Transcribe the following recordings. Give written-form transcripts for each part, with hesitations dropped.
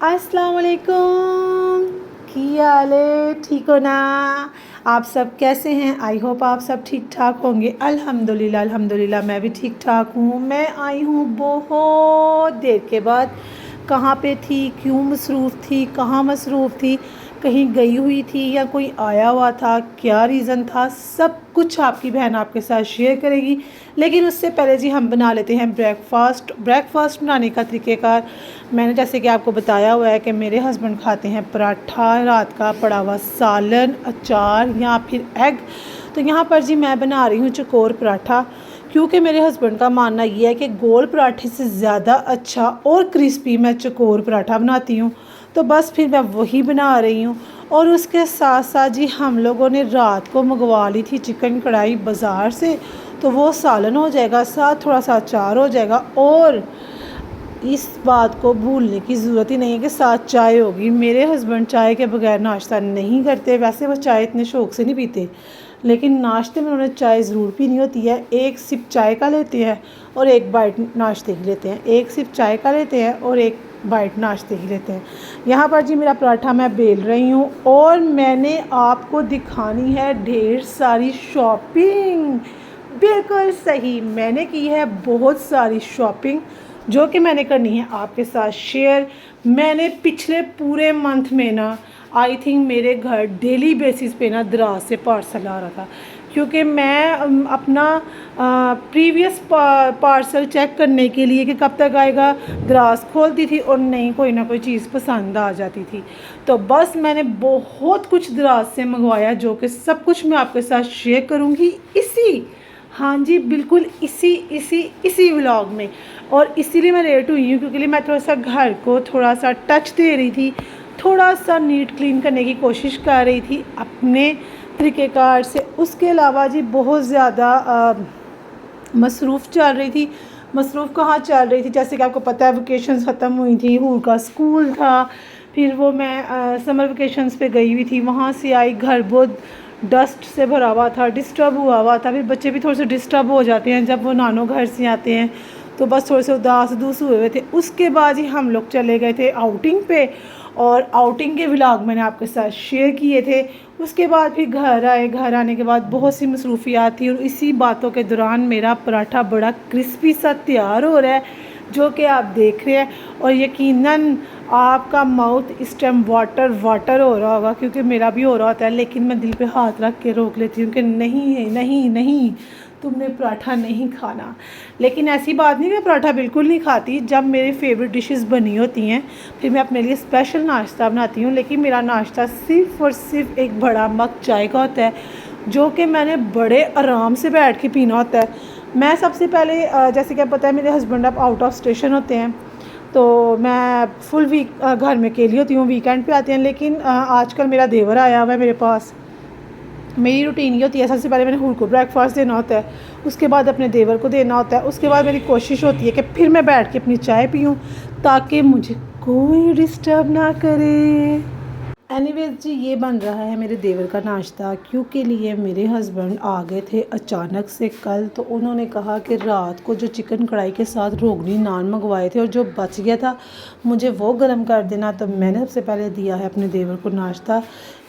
अस्सलाम वालेकुम। की हाल है? ठीक हो ना? आप सब कैसे हैं? आई होप आप सब ठीक ठाक होंगे। अल्हम्दुलिल्लाह अल्हम्दुलिल्लाह मैं भी ठीक ठाक हूँ। मैं आई हूँ बहुत देर के बाद। कहाँ पे थी, क्यों मसरूफ़ थी, कहाँ मसरूफ़ थी, कहीं गई हुई थी या कोई आया हुआ था, क्या रीज़न था, सब कुछ आपकी बहन आपके साथ शेयर करेगी। लेकिन उससे पहले जी हम बना लेते हैं ब्रेकफ़ास्ट बनाने का तरीक़ेकार। मैंने जैसे कि आपको बताया हुआ है कि मेरे हस्बैंड खाते हैं पराठा, रात का पड़ा हुआ सालन, अचार या फिर एग। तो यहाँ पर जी मैं बना रही हूँ चकोर पराठा, क्योंकि मेरे हस्बैंड का मानना ये है कि गोल पराठे से ज़्यादा अच्छा और क्रिस्पी मैं चकोर पराठा बनाती हूँ। तो बस फिर मैं वही बना रही हूँ। और उसके साथ साथ जी हम लोगों ने रात को मंगवा ली थी चिकन कढ़ाई बाज़ार से, तो वो सालन हो जाएगा, साथ थोड़ा सा अचार हो जाएगा। और इस बात को भूलने की ज़रूरत ही नहीं है कि साथ चाय होगी। मेरे हस्बैंड चाय के बगैर नाश्ता नहीं करते। वैसे वो चाय इतने शौक़ से नहीं पीते, लेकिन नाश्ते में उन्होंने चाय ज़रूर पीनी होती है। एक सिप चाय का लेते हैं और एक बाइट नाश्ते की लेते हैं, एक सिप चाय का लेते हैं और एक बाइट नाश्ते की लेते हैं। यहाँ पर जी मेरा पराठा मैं बेल रही हूँ और मैंने आपको दिखानी है ढेर सारी शॉपिंग। बिल्कुल सही, मैंने की है बहुत सारी शॉपिंग, जो कि मैंने करनी है आपके साथ शेयर। मैंने पिछले पूरे मंथ में ना आई थिंक मेरे घर डेली बेसिस पे ना दराज से पार्सल आ रहा था, क्योंकि मैं अपना प्रीवियस पार्सल चेक करने के लिए कि कब तक आएगा दराज खोलती थी और नहीं कोई ना कोई चीज़ पसंद आ जाती थी। तो बस मैंने बहुत कुछ दराज से मंगवाया, जो कि सब कुछ मैं आपके साथ शेयर करूँगी इसी, हाँ जी बिल्कुल इसी व्लॉग में। और इसीलिए मैं लेट हुई हूँ, क्योंकि मैं थोड़ा सा घर को थोड़ा सा टच दे रही थी, थोड़ा सा नीट क्लीन करने की कोशिश कर रही थी अपने तरीक़ेकार से। उसके अलावा जी बहुत ज़्यादा मसरूफ़ चल रही थी। मसरूफ़ कहाँ चल रही थी, जैसे कि आपको पता है वेकेशंस ख़त्म हुई थी, हूर का स्कूल था, फिर वो मैं समर वेकेशंस पे गई हुई थी। वहाँ से आई, घर बहुत डस्ट से भरा हुआ था, डिस्टर्ब हुआ था। फिर बच्चे भी थोड़े से डिस्टर्ब हो जाते हैं जब वो नानो घर से आते हैं, तो बस थोड़े से उदास हुए हुए थे। उसके बाद ही हम लोग चले गए थे आउटिंग पे, और आउटिंग के व्लॉग मैंने आपके साथ शेयर किए थे। उसके बाद फिर घर आए, घर आने के बाद बहुत सी मसरूफियात थी, और इसी बातों के दौरान मेरा पराठा बड़ा क्रिस्पी सा तैयार हो रहा है, जो कि आप देख रहे हैं। और यकीनन आपका माउथ इस टाइम वाटर हो रहा होगा, क्योंकि मेरा भी हो रहा होता है। लेकिन मैं दिल पे हाथ रख के रोक लेती हूँ कि नहीं नहीं नहीं, तुमने पराठा नहीं खाना। लेकिन ऐसी बात नहीं, मैं पराठा बिल्कुल नहीं खाती। जब मेरी फेवरेट डिशेस बनी होती हैं, फिर मैं अपने लिए स्पेशल नाश्ता बनाती हूँ। लेकिन मेरा नाश्ता सिर्फ़ और सिर्फ एक बड़ा मग चाय का होता है, जो कि मैंने बड़े आराम से बैठ के पीना होता है। मैं सबसे पहले जैसे कि पता है मेरे हस्बैंड अब आउट ऑफ स्टेशन होते हैं, तो मैं फुल वीक घर में अकेली होती हूँ, वीकेंड पे आते हैं। लेकिन आजकल मेरा देवर आया हुआ है मेरे पास। मेरी रूटीन ये होती है, सबसे पहले मैंने हूर को ब्रेकफास्ट देना होता है, उसके बाद अपने देवर को देना होता है, उसके बाद मेरी कोशिश होती है कि फिर मैं बैठ के अपनी चाय पीऊँ, ताकि मुझे कोई डिस्टर्ब ना करे। एनीवेज जी, ये बन रहा है मेरे देवर का नाश्ता, क्योंकि लिए मेरे हस्बैंड आ गए थे अचानक से कल। तो उन्होंने कहा कि रात को जो चिकन कढ़ाई के साथ रोगनी नान मंगवाए थे और जो बच गया था, मुझे वो गर्म कर देना। तो मैंने सबसे पहले दिया है अपने देवर को नाश्ता।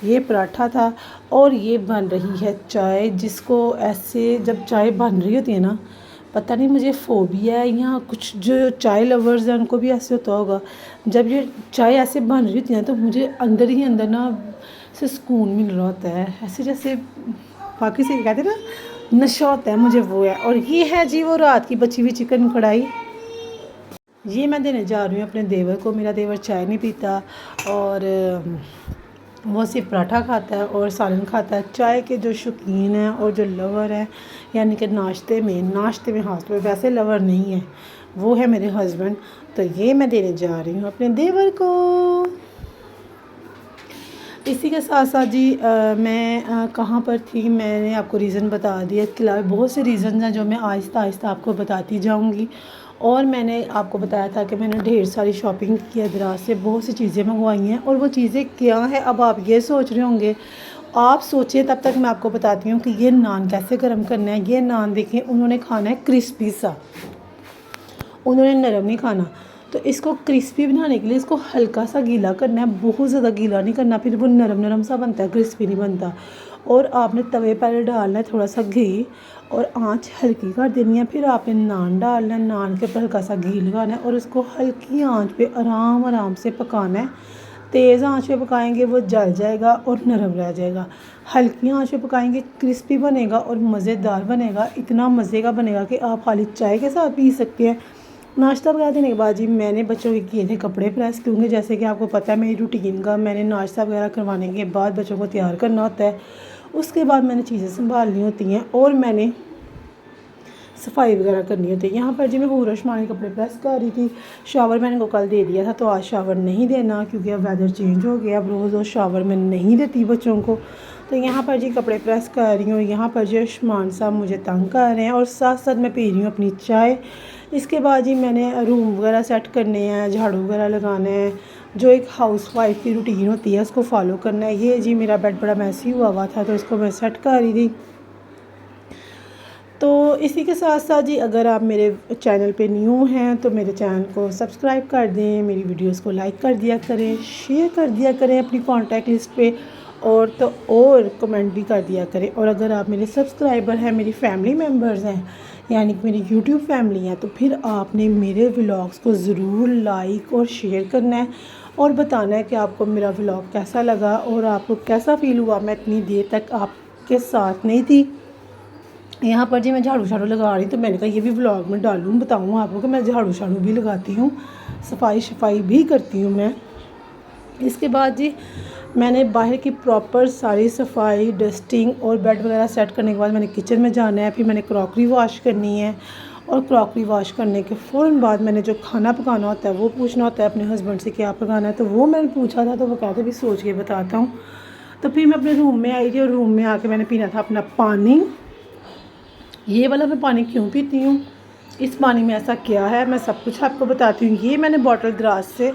ये पराठा था और ये बन रही है चाय, जिसको ऐसे जब चाय बन रही होती है ना, पता नहीं मुझे फ़ोबिया है या कुछ, जो चाय लवर्स हैं उनको भी ऐसे होता होगा। जब ये चाय ऐसे बन रही होती है तो मुझे अंदर ही अंदर ना से सुकून मिल रहा होता है, ऐसे जैसे बाकी से कहते हैं ना नशा होता है, मुझे वो है। और ये है जी वो रात की बची हुई चिकन कढ़ाई, ये मैं देने जा रही हूँ अपने देवर को। मेरा देवर चाय नहीं पीता और वो सिर्फ पराठा खाता है और सालन खाता है। चाय के जो शौकीन हैं और जो लवर हैं, यानी कि नाश्ते में हाथ में वैसे लवर नहीं है, वो है मेरे हस्बैंड। तो ये मैं देने जा रही हूँ अपने देवर को। इसी के साथ साथ जी मैं कहाँ पर थी मैंने आपको रीज़न बता दिया। इसके अलावा बहुत से रीज़न हैं जो मैं आहिस्ता आहिस्ता आपको बताती जाऊँगी। और मैंने आपको बताया था कि मैंने ढेर सारी शॉपिंग की है, दराज से बहुत सी चीज़ें मंगवाई हैं। और वो चीज़ें क्या हैं, अब आप ये सोच रहे होंगे, आप सोचें तब तक मैं आपको बताती हूँ कि ये नान कैसे गर्म करना है। ये नान देखें, उन्होंने खाना है क्रिस्पी सा, उन्होंने नरम नहीं खाना। तो इसको क्रिस्पी बनाने के लिए इसको हल्का सा गीला करना है, बहुत ज़्यादा गीला नहीं करना, फिर वो नरम नरम सा बनता है, क्रिस्पी नहीं बनता। और आपने तवे पर डालना है थोड़ा सा घी और आंच हल्की कर देनी है। फिर आपने नान डालना है, नान के ऊपर हल्का सा घी लगाना है और उसको हल्की आंच पे आराम आराम से पकाना है। तेज़ आंच पे पकाएंगे वो जल जाएगा और नरम रह जाएगा। हल्की आंच पे पकाएंगे क्रिस्पी बनेगा और मज़ेदार बनेगा, इतना मज़े का बनेगा कि आप खाली चाय के साथ पी सकते हैं। नाश्ता पका देने के बाद जी मैंने बच्चों के किए थे कपड़े प्रेस, क्योंकि जैसे कि आपको पता है मेरी रूटीन का, मैंने नाश्ता वगैरह करवाने के बाद बच्चों को तैयार करना होता है, उसके बाद मैंने चीज़ें संभालनी होती हैं और मैंने सफाई वगैरह करनी होती है। यहाँ पर जी मैं हूरशमानी कपड़े प्रेस कर रही थी। शावर मैंने को कल दे दिया था, तो आज शावर नहीं देना क्योंकि अब वेदर चेंज हो गया, अब रोज़ रोज़ शावर मैं नहीं देती बच्चों को। तो यहाँ पर जी कपड़े प्रेस कर रही हूँ। यहाँ पर जी उस्मान साहब मुझे तंग कर रहे हैं और साथ साथ मैं पी रही हूँ अपनी चाय। इसके बाद जी मैंने रूम वगैरह सेट करने हैं, झाड़ू वगैरह लगाना है, जो एक हाउस वाइफ की रूटीन होती है उसको फॉलो करना है। ये जी मेरा बेड बड़ा मैसी हुआ था, तो इसको मैं सेट कर रही थी। तो इसी के साथ साथ जी अगर आप मेरे चैनल पे न्यू हैं तो मेरे चैनल को सब्सक्राइब कर दें, मेरी वीडियोस को लाइक कर दिया करें, शेयर कर दिया करें अपनी कॉन्टैक्ट लिस्ट पे, और कमेंट भी कर दिया करें। और अगर आप मेरे सब्सक्राइबर हैं, मेरी फैमिली मेम्बर्स हैं, यानी कि मेरी यूट्यूब फैमिली है, तो फिर आपने मेरे व्लॉग्स को ज़रूर लाइक और शेयर करना है और बताना है कि आपको मेरा व्लॉग कैसा लगा और आपको कैसा फ़ील हुआ। मैं इतनी देर तक आपके साथ नहीं थी। यहाँ पर जी मैं झाड़ू लगा रही, तो मैंने कहा ये भी व्लॉग में डालूँ, बताऊँ आपको कि मैं झाड़ू भी लगाती हूँ, सफाई भी करती हूँ मैं। इसके बाद जी मैंने बाहर की प्रॉपर सारी सफाई, डस्टिंग और बेड वगैरह सेट करने के बाद मैंने किचन में जाना है। फिर मैंने क्रॉकरी वॉश करनी है और क्रॉकरी वॉश करने के फ़ौरन बाद मैंने जो खाना पकाना होता है वो पूछना होता है अपने हस्बैंड से क्या पकाना है। तो वो मैंने पूछा था, तो वो कहते भी सोच के बताता हूँ। तो फिर मैं अपने रूम में आई थी और रूम में आके मैंने पीना था अपना पानी। ये वाला मैं पानी क्यों पीती हूँ, इस पानी में ऐसा क्या है, मैं सब कुछ आपको बताती हूँ। ये मैंने बॉटल ग्रास से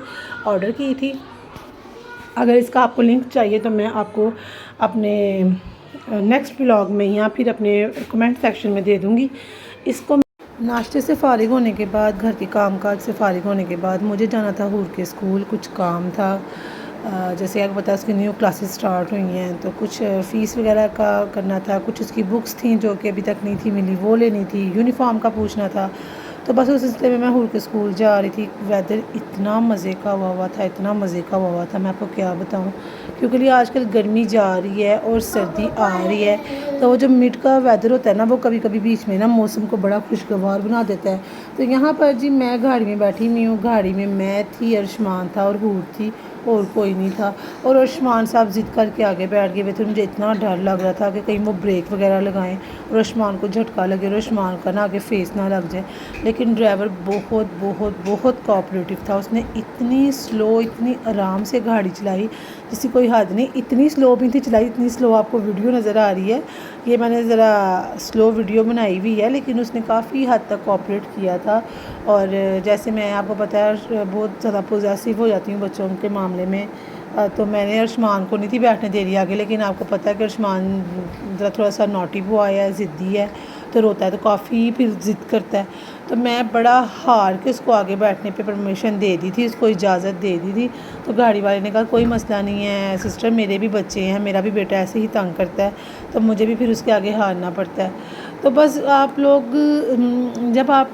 ऑर्डर की थी। अगर इसका आपको लिंक चाहिए तो मैं आपको अपने नेक्स्ट व्लॉग में या फिर अपने कमेंट सेक्शन में दे दूँगी। इसको नाश्ते से फ़ारिग होने के बाद, घर के कामकाज से फ़ारिग होने के बाद मुझे जाना था हूर के स्कूल, कुछ काम था। जैसे आपको पता है उसकी न्यू क्लासेस स्टार्ट हुई हैं, तो कुछ फ़ीस वगैरह का करना था, कुछ उसकी बुक्स थी जो कि अभी तक नहीं थी मिली, वो लेनी थी, यूनिफॉर्म का पूछना था। तो बस उस सिलसिले में मैं हूर के स्कूल जा रही थी। वेदर इतना मज़े का हुआ था, इतना मज़े का हुआ था, मैं आपको क्या बताऊं, क्योंकि आजकल गर्मी जा रही है और सर्दी आ रही है, तो वो जो मिड का वेदर होता है ना, वो कभी कभी बीच में ना मौसम को बड़ा खुशगवार बना देता है। तो यहाँ पर जी मैं गाड़ी में बैठी हुई हूँ, गाड़ी में मैं थी, अर्शमान था और हूर थी, और कोई नहीं था। और अर्शमान साहब ज़िद करके आगे बैठ गए थे। मुझे इतना डर लग रहा था कि कहीं वो ब्रेक वगैरह लगाएं और अर्शमान को झटका लगे और अर्शमान का ना आगे फेस ना लग जाए। लेकिन ड्राइवर बहुत बहुत बहुत कोऑपरेटिव था। उसने इतनी स्लो, इतनी आराम से गाड़ी चलाई जिसकी कोई हद नहीं। इतनी स्लो भी थी चलाई, इतनी स्लो आपको वीडियो नज़र आ रही है, ये मैंने ज़रा स्लो वीडियो बनाई हुई है, लेकिन उसने काफ़ी हद तक कोऑपरेट किया था। और जैसे मैं आपको पता है बहुत ज़्यादा पॉजेसिव हो जाती हूँ बच्चों के मामले में, तो मैंने अर्शमान को नहीं थी बैठने दे रही आगे। लेकिन आपको पता है कि अर्शमान ज़रा थोड़ा सा नॉटी बॉय है, ज़िद्दी है, तो रोता है तो काफ़ी फिर ज़िद करता है। तो मैं बड़ा हार के उसको आगे बैठने पे परमिशन दे दी थी, उसको इजाज़त दे दी थी। तो गाड़ी वाले ने कहा कोई मसला नहीं है सिस्टर, मेरे भी बच्चे हैं, मेरा भी बेटा ऐसे ही तंग करता है, तो मुझे भी फिर उसके आगे हारना पड़ता है। तो बस आप लोग जब आप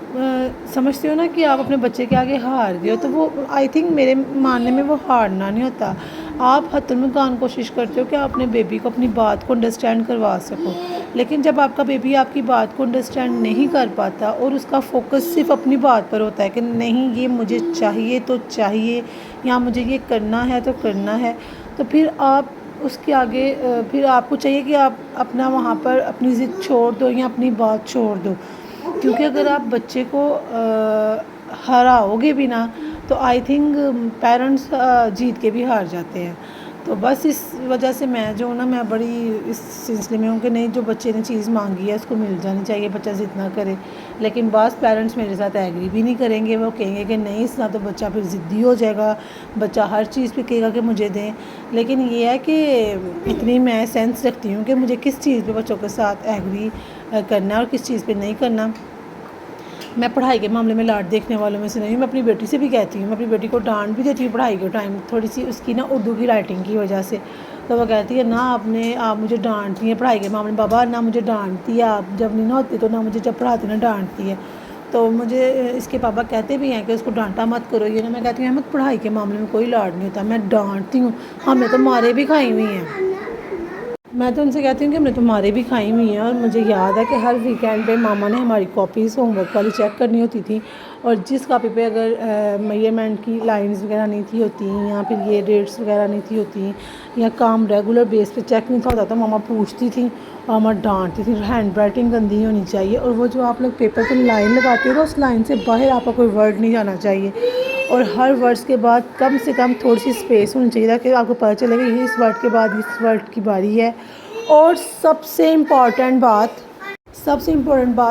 समझते हो ना कि आप अपने बच्चे के आगे हार गए हो, तो वो आई थिंक मेरे मानने में वो हारना नहीं होता। आप हतुलमुकान कोशिश करते हो कि आप अपने बेबी को अपनी बात को अंडरस्टैंड करवा सको। लेकिन जब आपका बेबी आपकी बात को अंडरस्टैंड नहीं कर पाता और उसका फोकस सिर्फ अपनी बात पर होता है कि नहीं ये मुझे चाहिए तो चाहिए, या मुझे ये करना है तो करना है, तो फिर आप उसके आगे फिर आपको चाहिए कि आप अपना वहाँ पर अपनी ज़िद छोड़ दो या अपनी बात छोड़ दो। क्योंकि अगर आप बच्चे को हराओगे भी ना, तो आई थिंक पेरेंट्स जीत के भी हार जाते हैं। तो बस इस वजह से मैं जो ना, मैं बड़ी इस सिलसिले में हूँ कि नहीं, जो बच्चे ने चीज़ मांगी है उसको मिल जानी चाहिए, बच्चा ज़िद ना करे। लेकिन बास पेरेंट्स मेरे साथ एग्री भी नहीं करेंगे, वो कहेंगे कि नहीं इस तरह तो बच्चा फिर ज़िद्दी हो जाएगा, बच्चा हर चीज़ पे कहेगा कि मुझे दें। लेकिन ये है कि इतनी मैं सेंस रखती हूँ कि मुझे किस चीज़ पे बच्चों के साथ एग्री करना है और किस चीज़ पे नहीं करना। मैं पढ़ाई के मामले में लाड देखने वालों में से नहीं, मैं अपनी बेटी से भी कहती हूँ, मैं अपनी बेटी को डांट भी देती हूँ पढ़ाई के टाइम, थोड़ी सी उसकी ना उर्दू की राइटिंग की वजह से। तो वो कहती है ना आप मुझे डांटती हैं पढ़ाई के मामले में, बाबा ना मुझे डांटती है आप जब नहीं ना होती, तो ना मुझे जब पढ़ाती ना डांटती है। तो मुझे इसके पापा कहते भी हैं कि उसको डांटा मत करो, ये ना मैं कहती हूँ अहमद पढ़ाई के मामले में कोई लाड नहीं होता, मैं डांटती हूँ, हमने तो मारे भी खाई हुई हैं। मैं तो उनसे कहती हूँ कि हमने तुम्हारी भी खाई हुई हैं। और मुझे याद है कि हर वीकेंड पे मामा ने हमारी कॉपीज़ होमवर्क वाली चेक करनी होती थी, और जिस कॉपी पे अगर मेजरमेंट की लाइंस वगैरह नहीं थी होती, या फिर ये डेट्स वगैरह नहीं थी होती, या काम रेगुलर बेस पे चेक नहीं था होता, तो मामा पूछती थी और मामा डांटती थी, हैंड राइटिंग गंदी होनी चाहिए, और वो जो आप लोग पेपर पर लाइन लगाते हो ना, उस लाइन से बाहर आपका कोई वर्ड नहीं जाना चाहिए, और हर वर्ड्स के बाद कम से कम थोड़ी सी स्पेस होनी चाहिए ताकि आपको पता चले कि इस वर्ड के बाद इस वर्ड की बारी है। और सबसे इम्पॉर्टेंट बात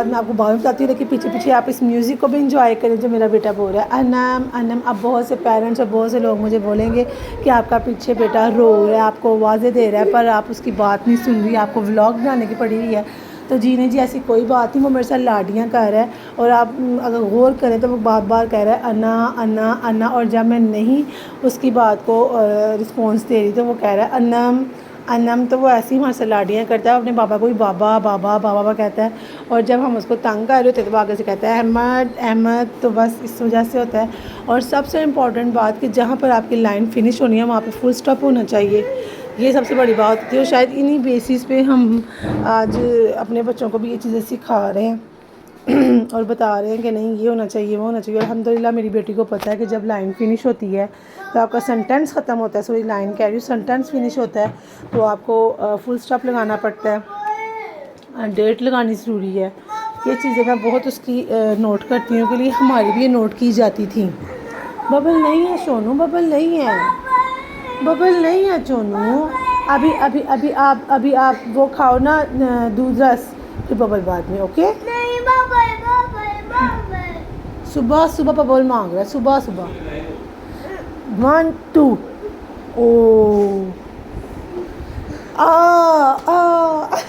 मैं आपको बाद में बताती हूँ, लेकिन पीछे पीछे आप इस म्यूज़िक को भी इंजॉय करें जो मेरा बेटा बोल रहा है, अनम अनम। अब बहुत से पेरेंट्स और बहुत से लोग मुझे बोलेंगे कि आपका पीछे बेटा रो रहा है, आपको आवाज़ें दे रहा है, पर आप उसकी बात नहीं सुन रही, आपको व्लॉग बनाने की पड़ी हुई है। तो जी नहीं जी, ऐसी कोई बात नहीं, वो मेरे साथ लाडियाँ कर रहा है, और आप अगर गौर करें तो वो बार बार कह रहा है अन्ना अन्ना अन्ना, और जब मैं नहीं उसकी बात को रिस्पॉन्स दे रही तो वो कह रहा है अन्नम अन्नम। तो वो ऐसे ही हमारे साथ लाडियाँ करता है, अपने पापा को भी बाबा बाबा बाबा बाबा कहता है, और जब हम उसको तंग कर रहे होते तो वो आगे से कहता है अहमद अहमद। तो बस इस वजह से होता है। और सबसे इम्पॉर्टेंट बात कि जहाँ पर आपकी लाइन फिनिश होनी है वहाँ पर फुल स्टॉप होना चाहिए, ये सबसे बड़ी बात होती है। और शायद इन्हीं बेसिस पे हम आज अपने बच्चों को भी ये चीज़ें सिखा रहे हैं और बता रहे हैं कि नहीं ये होना चाहिए वो होना चाहिए। अल्हम्दुलिल्लाह मेरी बेटी को पता है कि जब लाइन फिनिश होती है तो आपका सेंटेंस ख़त्म होता है, सॉरी लाइन कह रही हूँ, सेंटेंस फिनिश होता है तो आपको फुल स्टॉप लगाना पड़ता है, डेट लगानी ज़रूरी है। ये चीज़ें मैं बहुत उसकी नोट करती हूँ, के लिए हमारी भी ये नोट की जाती थी। बबल नहीं है सोनू, बबल नहीं है, बबल नहीं है सोनू। अभी आप वो खाओ ना दूध रस, फिर बबल बाद में, ओके। सुबह सुबह बबल मांग रहा है, सुबह सुबह 1 2 ओ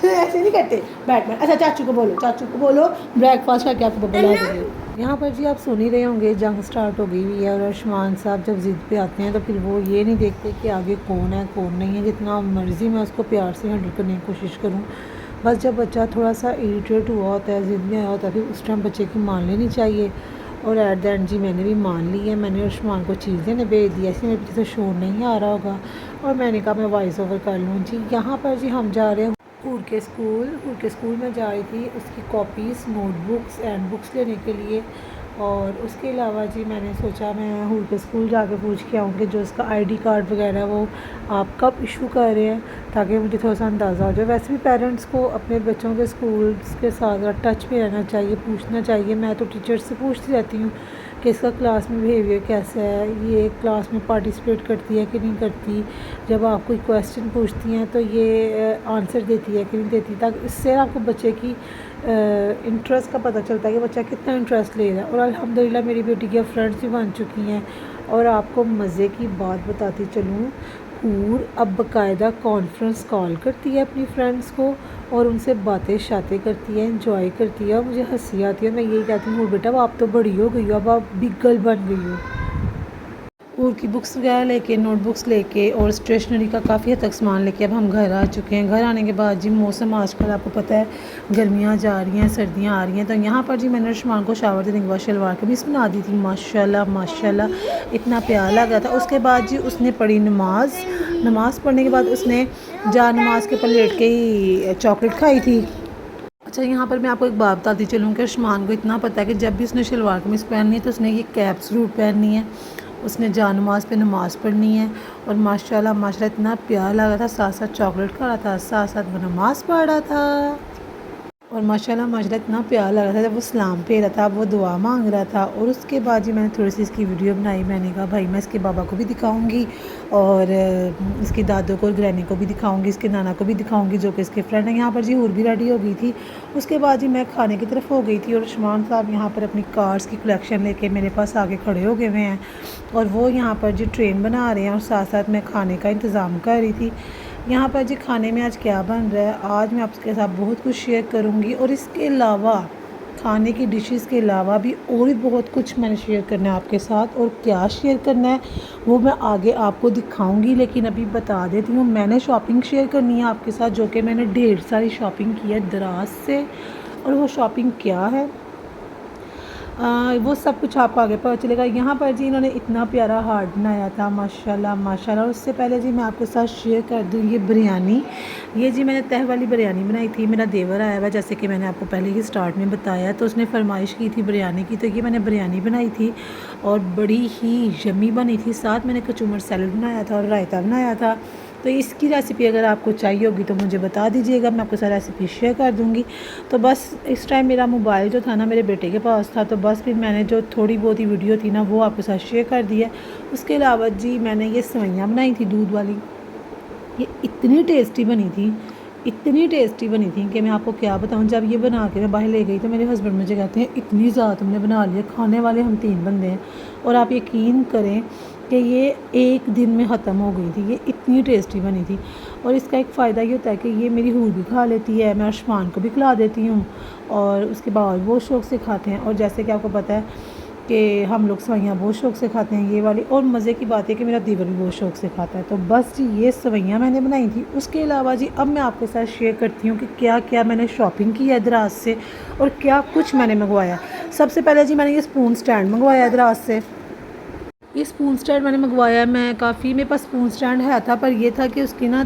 ऐसे नहीं करते बैटमैन। अच्छा चाचू को बोलो ब्रेकफास्ट करके आपको बबल आ जाएगी। यहाँ पर जी आप सुन ही रहे होंगे जंग स्टार्ट हो गई हुई है, और अर्शमान साहब जब ज़िद पे आते हैं तो फिर वो ये नहीं देखते कि आगे कौन है कौन नहीं है, जितना मर्ज़ी मैं उसको प्यार से हैंडल करने की कोशिश करूँ, बस जब बच्चा थोड़ा सा इरिटेट हुआ होता है, ज़िद में आया होता है, फिर उस टाइम बच्चे की मान लेनी चाहिए। और एट द एंड जी मैंने भी मान ली है, मैंने अर्शमान को चीज़ें ने भेज दी, ऐसे मेरे पीछे से शोर नहीं आ रहा होगा, और मैंने कहा मैं वॉइस ओवर कर लूँ जी। यहाँ पर जी हम जा रहे हैं हूर के स्कूल में जा रही थी उसकी कॉपीज़, नोटबुक्स एंड बुक्स लेने के लिए। और उसके अलावा जी मैंने सोचा मैं हूर के स्कूल जाके पूछ के आऊँगी जो उसका आईडी कार्ड वगैरह वो आप कब इशू कर रहे हैं, ताकि मुझे थोड़ा सा अंदाज़ा हो जाए। वैसे भी पेरेंट्स को अपने बच्चों के स्कूल्स के साथ टच में रहना चाहिए, पूछना चाहिए। मैं तो टीचर से पूछती रहती हूँ कि इसका क्लास में बिहेवियर कैसा है, ये क्लास में पार्टिसिपेट करती है कि नहीं करती, जब आप कोई क्वेश्चन पूछती हैं तो ये आंसर देती है कि नहीं देती, ताकि इससे आपको बच्चे की इंटरेस्ट का पता चलता है कि बच्चा कितना इंटरेस्ट ले रहा है। और अल्हम्दुलिल्लाह मेरी बेटी की फ्रेंड्स भी बन चुकी हैं। और आपको मज़े की बात बताती चलूँ, हूर अब बाकायदा कॉन्फ्रेंस कॉल करती है अपनी फ्रेंड्स को और उनसे बातें शातें करती है, इंजॉय करती है, और मुझे हंसी आती है। मैं यही कहती हूँ बेटा अब आप तो बड़ी हो गई हो, अब आप बिग गर्ल बन गई हो। और की बुक्स वगैरह लेके, नोटबुक्स लेके और स्टेशनरी का काफ़ी हद तक सामान लेके अब हम घर आ चुके हैं। घर आने के बाद जी मौसम आजकल आपको पता है गर्मियाँ जा रही हैं, सर्दियाँ आ रही हैं, तो यहाँ पर जी मैंने अर्शमान को शावर देने के बाद शलवार कमीज़ बना दी थी। माशाल्लाह माशाल्लाह इतना प्यार लगा था। उसके बाद जी उसने पढ़ी नमाज़ पढ़ने के बाद उसने जा नमाज के ऊपर लेट के ही चॉकलेट खाई थी। अच्छा यहाँ पर मैं आपको एक बात बताती चलूँ कि अर्शमान को इतना पता है कि जब भी उसने शलवार कमीज़ पहननी है तो उसने ये कैप ज़रूर पहननी है, उसने जा नमाज पे नमाज़ पढ़नी है। और माशाल्लाह माशाल्लाह इतना प्यार लगा था, साथ साथ चॉकलेट खा रहा था, साथ साथ वो नमाज़ पढ़ रहा था। और माशाल्लाह माशाल्लाह इतना प्यार लग रहा था जब वो सलाम पे रहा था, वो दुआ मांग रहा था। और उसके बाद जी मैंने थोड़ी सी इसकी वीडियो बनाई। मैंने कहा भाई मैं इसके बाबा को भी दिखाऊंगी और इसकी दादू को और ग्रैनी को भी दिखाऊंगी, इसके नाना को भी दिखाऊंगी जो कि इसके फ्रेंड हैं। यहाँ पर जी और भी रेडी हो गई थी। उसके बाद जी मैं खाने की तरफ हो गई थी और उस्मान साहब यहाँ पर अपनी कार्स की कलेक्शन लेके मेरे पास आगे खड़े हो गए हुए हैं और वो यहाँ पर जी ट्रेन बना रहे हैं और साथ साथ मैं खाने का इंतज़ाम कर रही थी। यहाँ पर जी खाने में आज क्या बन रहा है, आज मैं आपके साथ बहुत कुछ शेयर करूँगी। और इसके अलावा खाने की डिशेस के अलावा भी और भी बहुत कुछ मैंने शेयर करना है आपके साथ, और क्या शेयर करना है वो मैं आगे आपको दिखाऊंगी। लेकिन अभी बता देती हूँ, मैंने शॉपिंग शेयर करनी है आपके साथ, जो कि मैंने ढेर सारी शॉपिंग की है दराज से। और वो शॉपिंग क्या है वो सब कुछ आपको आगे पता चलेगा। यहाँ पर जी इन्होंने इतना प्यारा हार्ट बनाया था, माशाल्लाह माशाल्लाह। और उससे पहले जी मैं आपके साथ शेयर कर दूँ ये बिरयानी। ये जी मैंने तह वाली बिरयानी बनाई थी। मेरा देवर आया हुआ, जैसे कि मैंने आपको पहले ही स्टार्ट में बताया, तो उसने फरमाइश की थी बिरयानी की, तो ये मैंने बिरयानी बनाई थी और बड़ी ही यम्मी बनी थी। साथ मैंने कचूमर सैलड बनाया था और रायता बनाया था। तो इसकी रेसिपी अगर आपको चाहिए होगी तो मुझे बता दीजिएगा, मैं आपको सारी रेसिपी शेयर कर दूँगी। तो बस इस टाइम मेरा मोबाइल जो था ना मेरे बेटे के पास था, तो बस फिर मैंने जो थोड़ी बहुत ही वीडियो थी ना वो आपके साथ शेयर कर दी है। उसके अलावा जी मैंने ये सेवइयाँ बनाई थी दूध वाली। ये इतनी टेस्टी बनी थी, इतनी टेस्टी बनी थी कि मैं आपको क्या बताऊँ। जब ये बना के मैं बाहर ले गई तो मेरे हस्बैंड मुझे कहते हैं इतनी ज़्यादा तुमने बना लिया, खाने वाले हम 3 बंदे हैं। और आप यकीन करें कि ये एक दिन में ख़त्म हो गई थी, ये इतनी टेस्टी बनी थी। और इसका एक फ़ायदा ये होता है कि ये मेरी हूर भी खा लेती है, मैं अर्शमान को भी खिला देती हूँ, और उसके बाद वो शौक़ से खाते हैं। और जैसे कि आपको पता है कि हम लोग सेवइयाँ बहुत शौक़ से खाते हैं ये वाली, और मज़े की बात है कि मेरा देवर भी बहुत शौक़ से खाता है। तो बस जी ये सेवइयाँ मैंने बनाई थी। उसके अलावा जी अब मैं आपके साथ शेयर करती हूँ कि क्या क्या मैंने शॉपिंग की है दराज से और क्या कुछ मैंने मंगवाया। सबसे पहले जी मैंने ये स्पून स्टैंड मंगवाया है दराज से। ये स्पून स्टैंड मैंने मंगवाया, मैं काफ़ी मेरे पास स्पून स्टैंड है था, पर ये था कि उसकी ना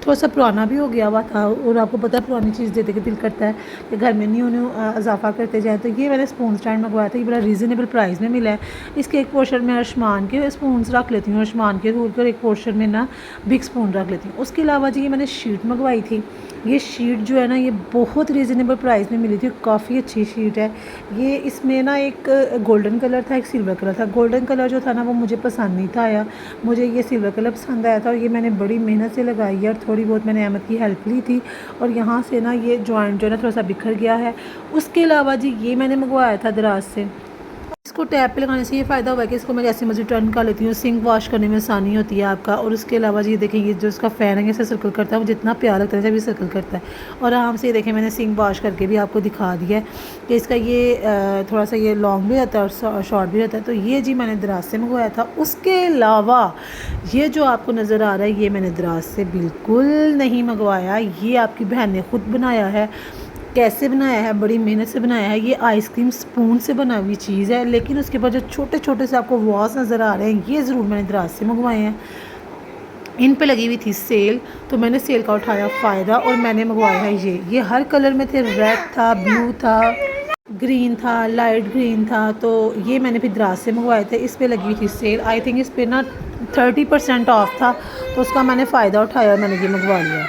थोड़ा सा पुराना भी हो गया हुआ था। और आपको पता है पुरानी चीज़ देते के दिल करता है कि घर में नहीं उन्हें इजाफा करते जाए। तो ये मैंने स्पून स्टैंड मंगवाया था, ये बड़ा रीज़नेबल प्राइस में मिला है। इसके एक पोर्शन में अर्शमान के स्पून रख लेती हूँ, अर्शमान के रूल कर, एक पोर्शन में ना बिग स्पून रख लेती हूँ। उसके अलावा जी ये मैंने शीट मंगवाई थी। ये शीट जो है ना ये बहुत रीज़नेबल प्राइस में मिली थी, काफ़ी अच्छी शीट है ये। इसमें ना एक गोल्डन कलर था, एक सिल्वर कलर था। गोल्डन कलर जो था ना वो मुझे पसंद नहीं था आया, मुझे ये सिल्वर कलर पसंद आया था। और ये मैंने बड़ी मेहनत से लगाई है, और थोड़ी बहुत मैंने अहमद की हेल्प ली थी, और यहाँ से ना ये जॉइंट जो है ना थोड़ा सा बिखर गया है। उसके अलावा जी ये मैंने मंगवाया था दराज से। इसको टैप पे लगाने से ये फ़ायदा हुआ है कि इसको मैं जैसे मर्जी टर्न कर लेती हूँ, सिंक वॉश करने में आसानी होती है आपका। और उसके अलावा जी देखें ये जो इसका फ़ैन है इसे सर्कल करता है, मुझे जितना प्यार लगता है जब ये सर्कल करता है। और आराम से ये देखें मैंने सिंक वॉश करके भी आपको दिखा दिया है कि इसका ये थोड़ा सा ये लॉन्ग भी रहता है और शॉर्ट भी रहता है। तो ये जी मैंने दराज से मंगवाया था। उसके अलावा ये जो आपको नज़र आ रहा है ये मैंने दराज से बिल्कुल नहीं मंगवाया, ये आपकी बहन ने ख़ुद बनाया है। कैसे बनाया है, बड़ी मेहनत से बनाया है। ये आइसक्रीम स्पून से बना हुई चीज़ है, लेकिन उसके बाद जो छोटे छोटे से आपको वॉस नज़र आ रहे हैं ये ज़रूर मैंने दराज से मंगवाए हैं। इन पे लगी हुई थी सेल, तो मैंने सेल का उठाया फ़ायदा और मैंने मंगवाया है ये हर कलर में थे, रेड था, ब्लू था, ग्रीन था, लाइट ग्रीन था। तो ये मैंने फिर दराज से मंगवाए थे। इस पर लगी हुई थी सेल, आई थिंक इस पर ना 30% ऑफ था, तो उसका मैंने फ़ायदा उठाया और मैंने ये मंगवा लिया।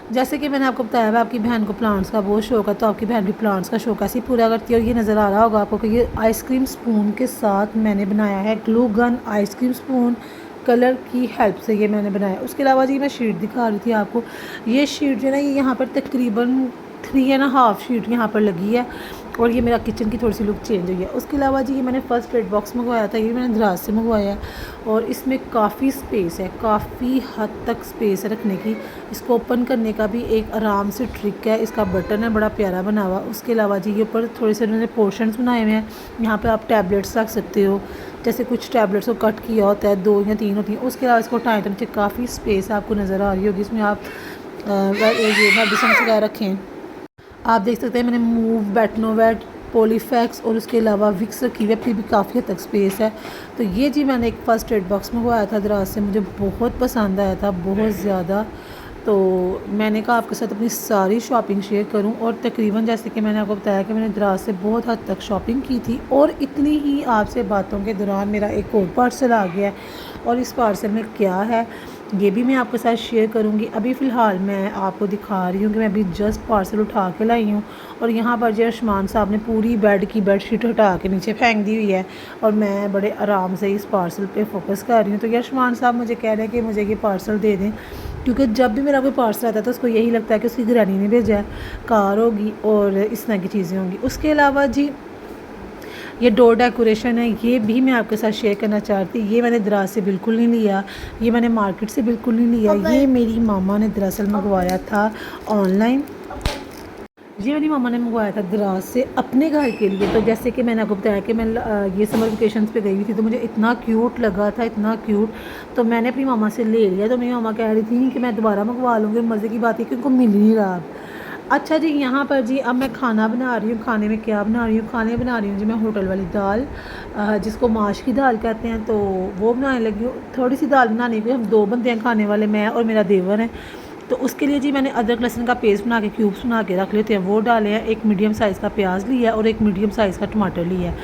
जैसे कि मैंने आपको बताया है आपकी बहन को प्लांट्स का बहुत शौक है, तो आपकी बहन भी प्लांट्स का शौक ऐसे ही पूरा करती है। और ये नज़र आ रहा होगा आपको कि ये आइसक्रीम स्पून के साथ मैंने बनाया है, glue gun ice cream spoon colour की हेल्प से ये मैंने बनाया। उसके अलावा जी मैं शीट दिखा रही थी आपको। ये शीट जो है ना ये यहाँ पर तकरीबन 3.5 शीट यहाँ पर लगी है, और ये मेरा किचन की थोड़ी सी लुक चेंज हुई है। उसके अलावा जी ये मैंने फर्स्ट एड बॉक्स मंगवाया था, ये मैंने दराज से मंगवाया है, और इसमें काफ़ी स्पेस है, काफ़ी हद तक स्पेस है रखने की। इसको ओपन करने का भी एक आराम से ट्रिक है, इसका बटन है बड़ा प्यारा बना हुआ। उसके अलावा जी ये ऊपर थोड़े से उन्होंने पोर्शंस बनाए हुए हैं, यहाँ पर आप टैबलेट्स रख सकते हो, जैसे कुछ टैबलेट्स को कट किया होता है 2 या 3 होती हैं। उसके अलावा इसको उठाएँ तो नीचे काफ़ी स्पेस आपको नज़र आ रही होगी, इसमें आप ये मेडिसिन वगैरह रखें। आप देख सकते हैं मैंने मूव, बेटनोवेट, पॉलीफैक्स और उसके अलावा विक्स रखी हुई है, फिर भी काफ़ी हद तक स्पेस है। तो ये जी मैंने एक फ़र्स्ट एड बॉक्स मंगवाया था दराज से, मुझे बहुत पसंद आया था, बहुत ज़्यादा। तो मैंने कहा आपके साथ अपनी सारी शॉपिंग शेयर करूं, और तकरीबन जैसे कि मैंने आपको बताया कि मैंने दराज से बहुत हद तक शॉपिंग की थी। और इतनी ही आपसे बातों के दौरान मेरा एक और पार्सल आ गया है, और इस पार्सल में क्या है ये भी मैं आपके साथ शेयर करूंगी। अभी फ़िलहाल मैं आपको दिखा रही हूँ कि मैं अभी जस्ट पार्सल उठा के लाई हूँ, और यहाँ पर जो अर्शमान साहब ने पूरी बेड की बेडशीट हटा के नीचे फेंक दी हुई है, और मैं बड़े आराम से इस पार्सल पे फोकस कर रही हूँ। तो ये अर्शमान साहब मुझे कह रहे हैं कि मुझे ये पार्सल दे दें, क्योंकि जब भी मेरा कोई पार्सल आता है तो उसको यही लगता है कि उसकी ग्रैनी ने भेजा है, कार होगी और इस तरह की चीज़ें होंगी। उसके अलावा जी ये डोर डेकोरेशन है, ये भी मैं आपके साथ शेयर करना चाहती। ये मैंने दराज से बिल्कुल नहीं लिया, ये मैंने मार्केट से बिल्कुल नहीं लिया, ये मेरी मामा ने दरअसल मंगवाया था ऑनलाइन। ये मेरी मम्मा ने मंगवाया था दराज से अपने घर के लिए। तो जैसे कि मैंने आपको बताया कि मैं ये समर वेकेशंस पे गई हुई थी, तो मुझे इतना क्यूट लगा था, इतना क्यूट, तो मैंने अपनी मामा से ले लिया। तो मेरी मामा कह रही थी कि मैं दोबारा मंगवा लूँगी। मज़े की बात है कि उनको मिल नहीं रहा। अच्छा जी, यहाँ पर जी अब मैं खाना बना रही हूँ। खाने में क्या बना रही हूँ? खाने बना रही हूँ जी मैं होटल वाली दाल, जिसको माश की दाल कहते हैं, तो वो बनाने लगी हूँ। थोड़ी सी दाल बनाने की, हम 2 बंदे हैं खाने वाले, मैं और मेरा देवर है। तो उसके लिए जी मैंने अदरक लहसुन का पेस्ट बना के क्यूब्स बना के रख लेते हैं, वो डाले हैं। एक मीडियम साइज़ का प्याज लिया है और एक मीडियम साइज़ का टमाटर लिया है।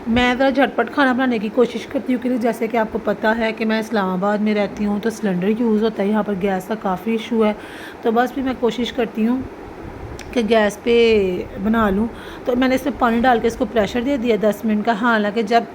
मैं ज़रा झटपट खाना बनाने की कोशिश करती हूँ, क्योंकि जैसे कि आपको पता है कि मैं इस्लामाबाद में रहती हूँ, तो सिलेंडर यूज़ होता है, यहाँ पर गैस का काफ़ी इशू है। तो बस भी मैं कोशिश करती हूँ कि गैस पे बना लूँ। तो मैंने इसमें पानी डाल के इसको प्रेशर दे दिया 10 मिनट का। हालांकि जब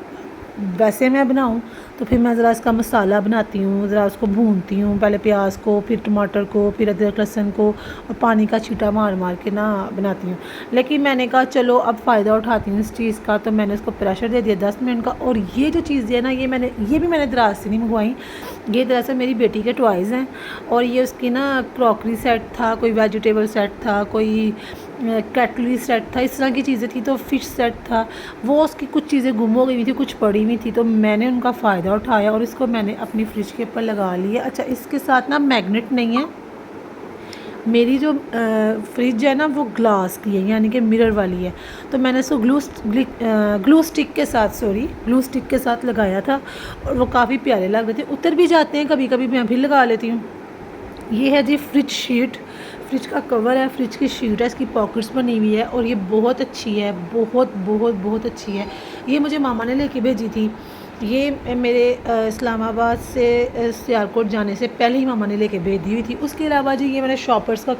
वैसे मैं बनाऊँ तो फिर मैं ज़रा इसका मसाला बनाती हूँ, ज़रा उसको भूनती हूँ, पहले प्याज को, फिर टमाटर को, फिर अदरक लहसुन को, और पानी का छींटा मार मार के ना बनाती हूँ। लेकिन मैंने कहा चलो अब फ़ायदा उठाती हूँ इस चीज़ का, तो मैंने उसको प्रेशर दे दिया 10 मिनट का। और ये जो चीज़ है ना, ये भी मैंने दराज से नहीं मंगवाई। ये दरअसल मेरी बेटी के टॉयज़ हैं, और ये उसकी ना क्रॉकरी सेट था, कोई वेजिटेबल सेट था, कोई कैटलरी सेट था, इस तरह की चीज़ें थी। तो फ़िश सेट था, वो उसकी कुछ चीज़ें गुम हो गई थी, कुछ पड़ी हुई थी, तो मैंने उनका फ़ायदा उठाया और इसको मैंने अपनी फ्रिज के ऊपर लगा लिया। अच्छा, इसके साथ ना मैग्नेट नहीं है, मेरी जो फ्रिज है ना वो ग्लास की है, यानी कि मिरर वाली है। तो मैंने इसको ग्लू स्टिक के साथ लगाया था, और वो काफ़ी प्यारे लग रहे थे। उतर भी जाते हैं कभी कभी, मैं भी लगा लेती हूँ। ये है जी फ्रिज शीट, फ्रिज का कवर है, फ्रिज की शीट है, इसकी पॉकेट्स बनी हुई है, और ये बहुत अच्छी है, बहुत बहुत बहुत अच्छी है। ये मुझे मामा ने लेके भेजी थी। ये मेरे इस्लामाबाद से सियालकोट जाने से पहले ही मामा ने लेके भेज दी हुई थी। उसके अलावा जी ये मैंने शॉपर्स का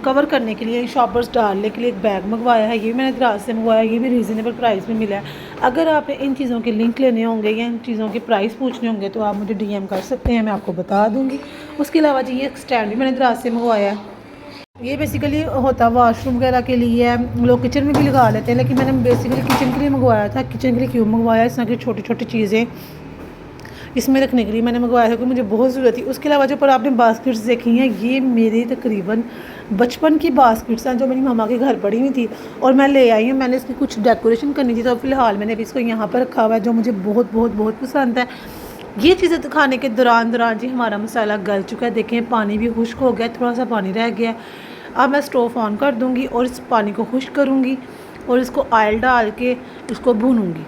कवर करने के लिए, शॉपर्स डालने के लिए एक बैग मंगवाया है। ये मैंने दराज से मंगवाया, ये भी रीज़नेबल प्राइस में मिला है। अगर आपने इन चीज़ों के लिंक लेने होंगे या इन चीज़ों के प्राइस पूछने होंगे तो आप मुझे DM कर सकते हैं, मैं आपको बता दूँगी। उसके अलावा जी ये स्टैंड भी मैंने दराज से मंगवाया है। ये बेसिकली होता है वॉशरूम वगैरह के लिए है, लोग किचन में भी लगा लेते हैं, लेकिन मैंने बेसिकली किचन के लिए मंगवाया था। किचन के लिए क्यों मंगवाया? इस तरह की छोटी छोटी चीज़ें इसमें रखने के लिए मैंने मंगवाया था, क्योंकि मुझे बहुत ज़रूरत थी। उसके अलावा जो पर आपने बास्केट्स देखी हैं, ये मेरी तकरीबन बचपन की बास्केट्स हैं, जो मेरी मामा के घर पड़ी हुई थी, और मैं ले आई हूँ। मैंने इसकी कुछ डेकोरेशन करनी थी, तो फ़िलहाल मैंने अभी इसको यहाँ पर रखा हुआ है, जो मुझे बहुत बहुत बहुत पसंद है। ये चीज़ें खाने के दौरान जी हमारा मसाला गल चुका है, देखें पानी भी खुश्क हो गया, थोड़ा सा पानी रह गया। अब मैं स्टोव ऑन कर दूँगी और इस पानी को खुश्क करूँगी और इसको ऑयल डाल के इसको भूनूँगी।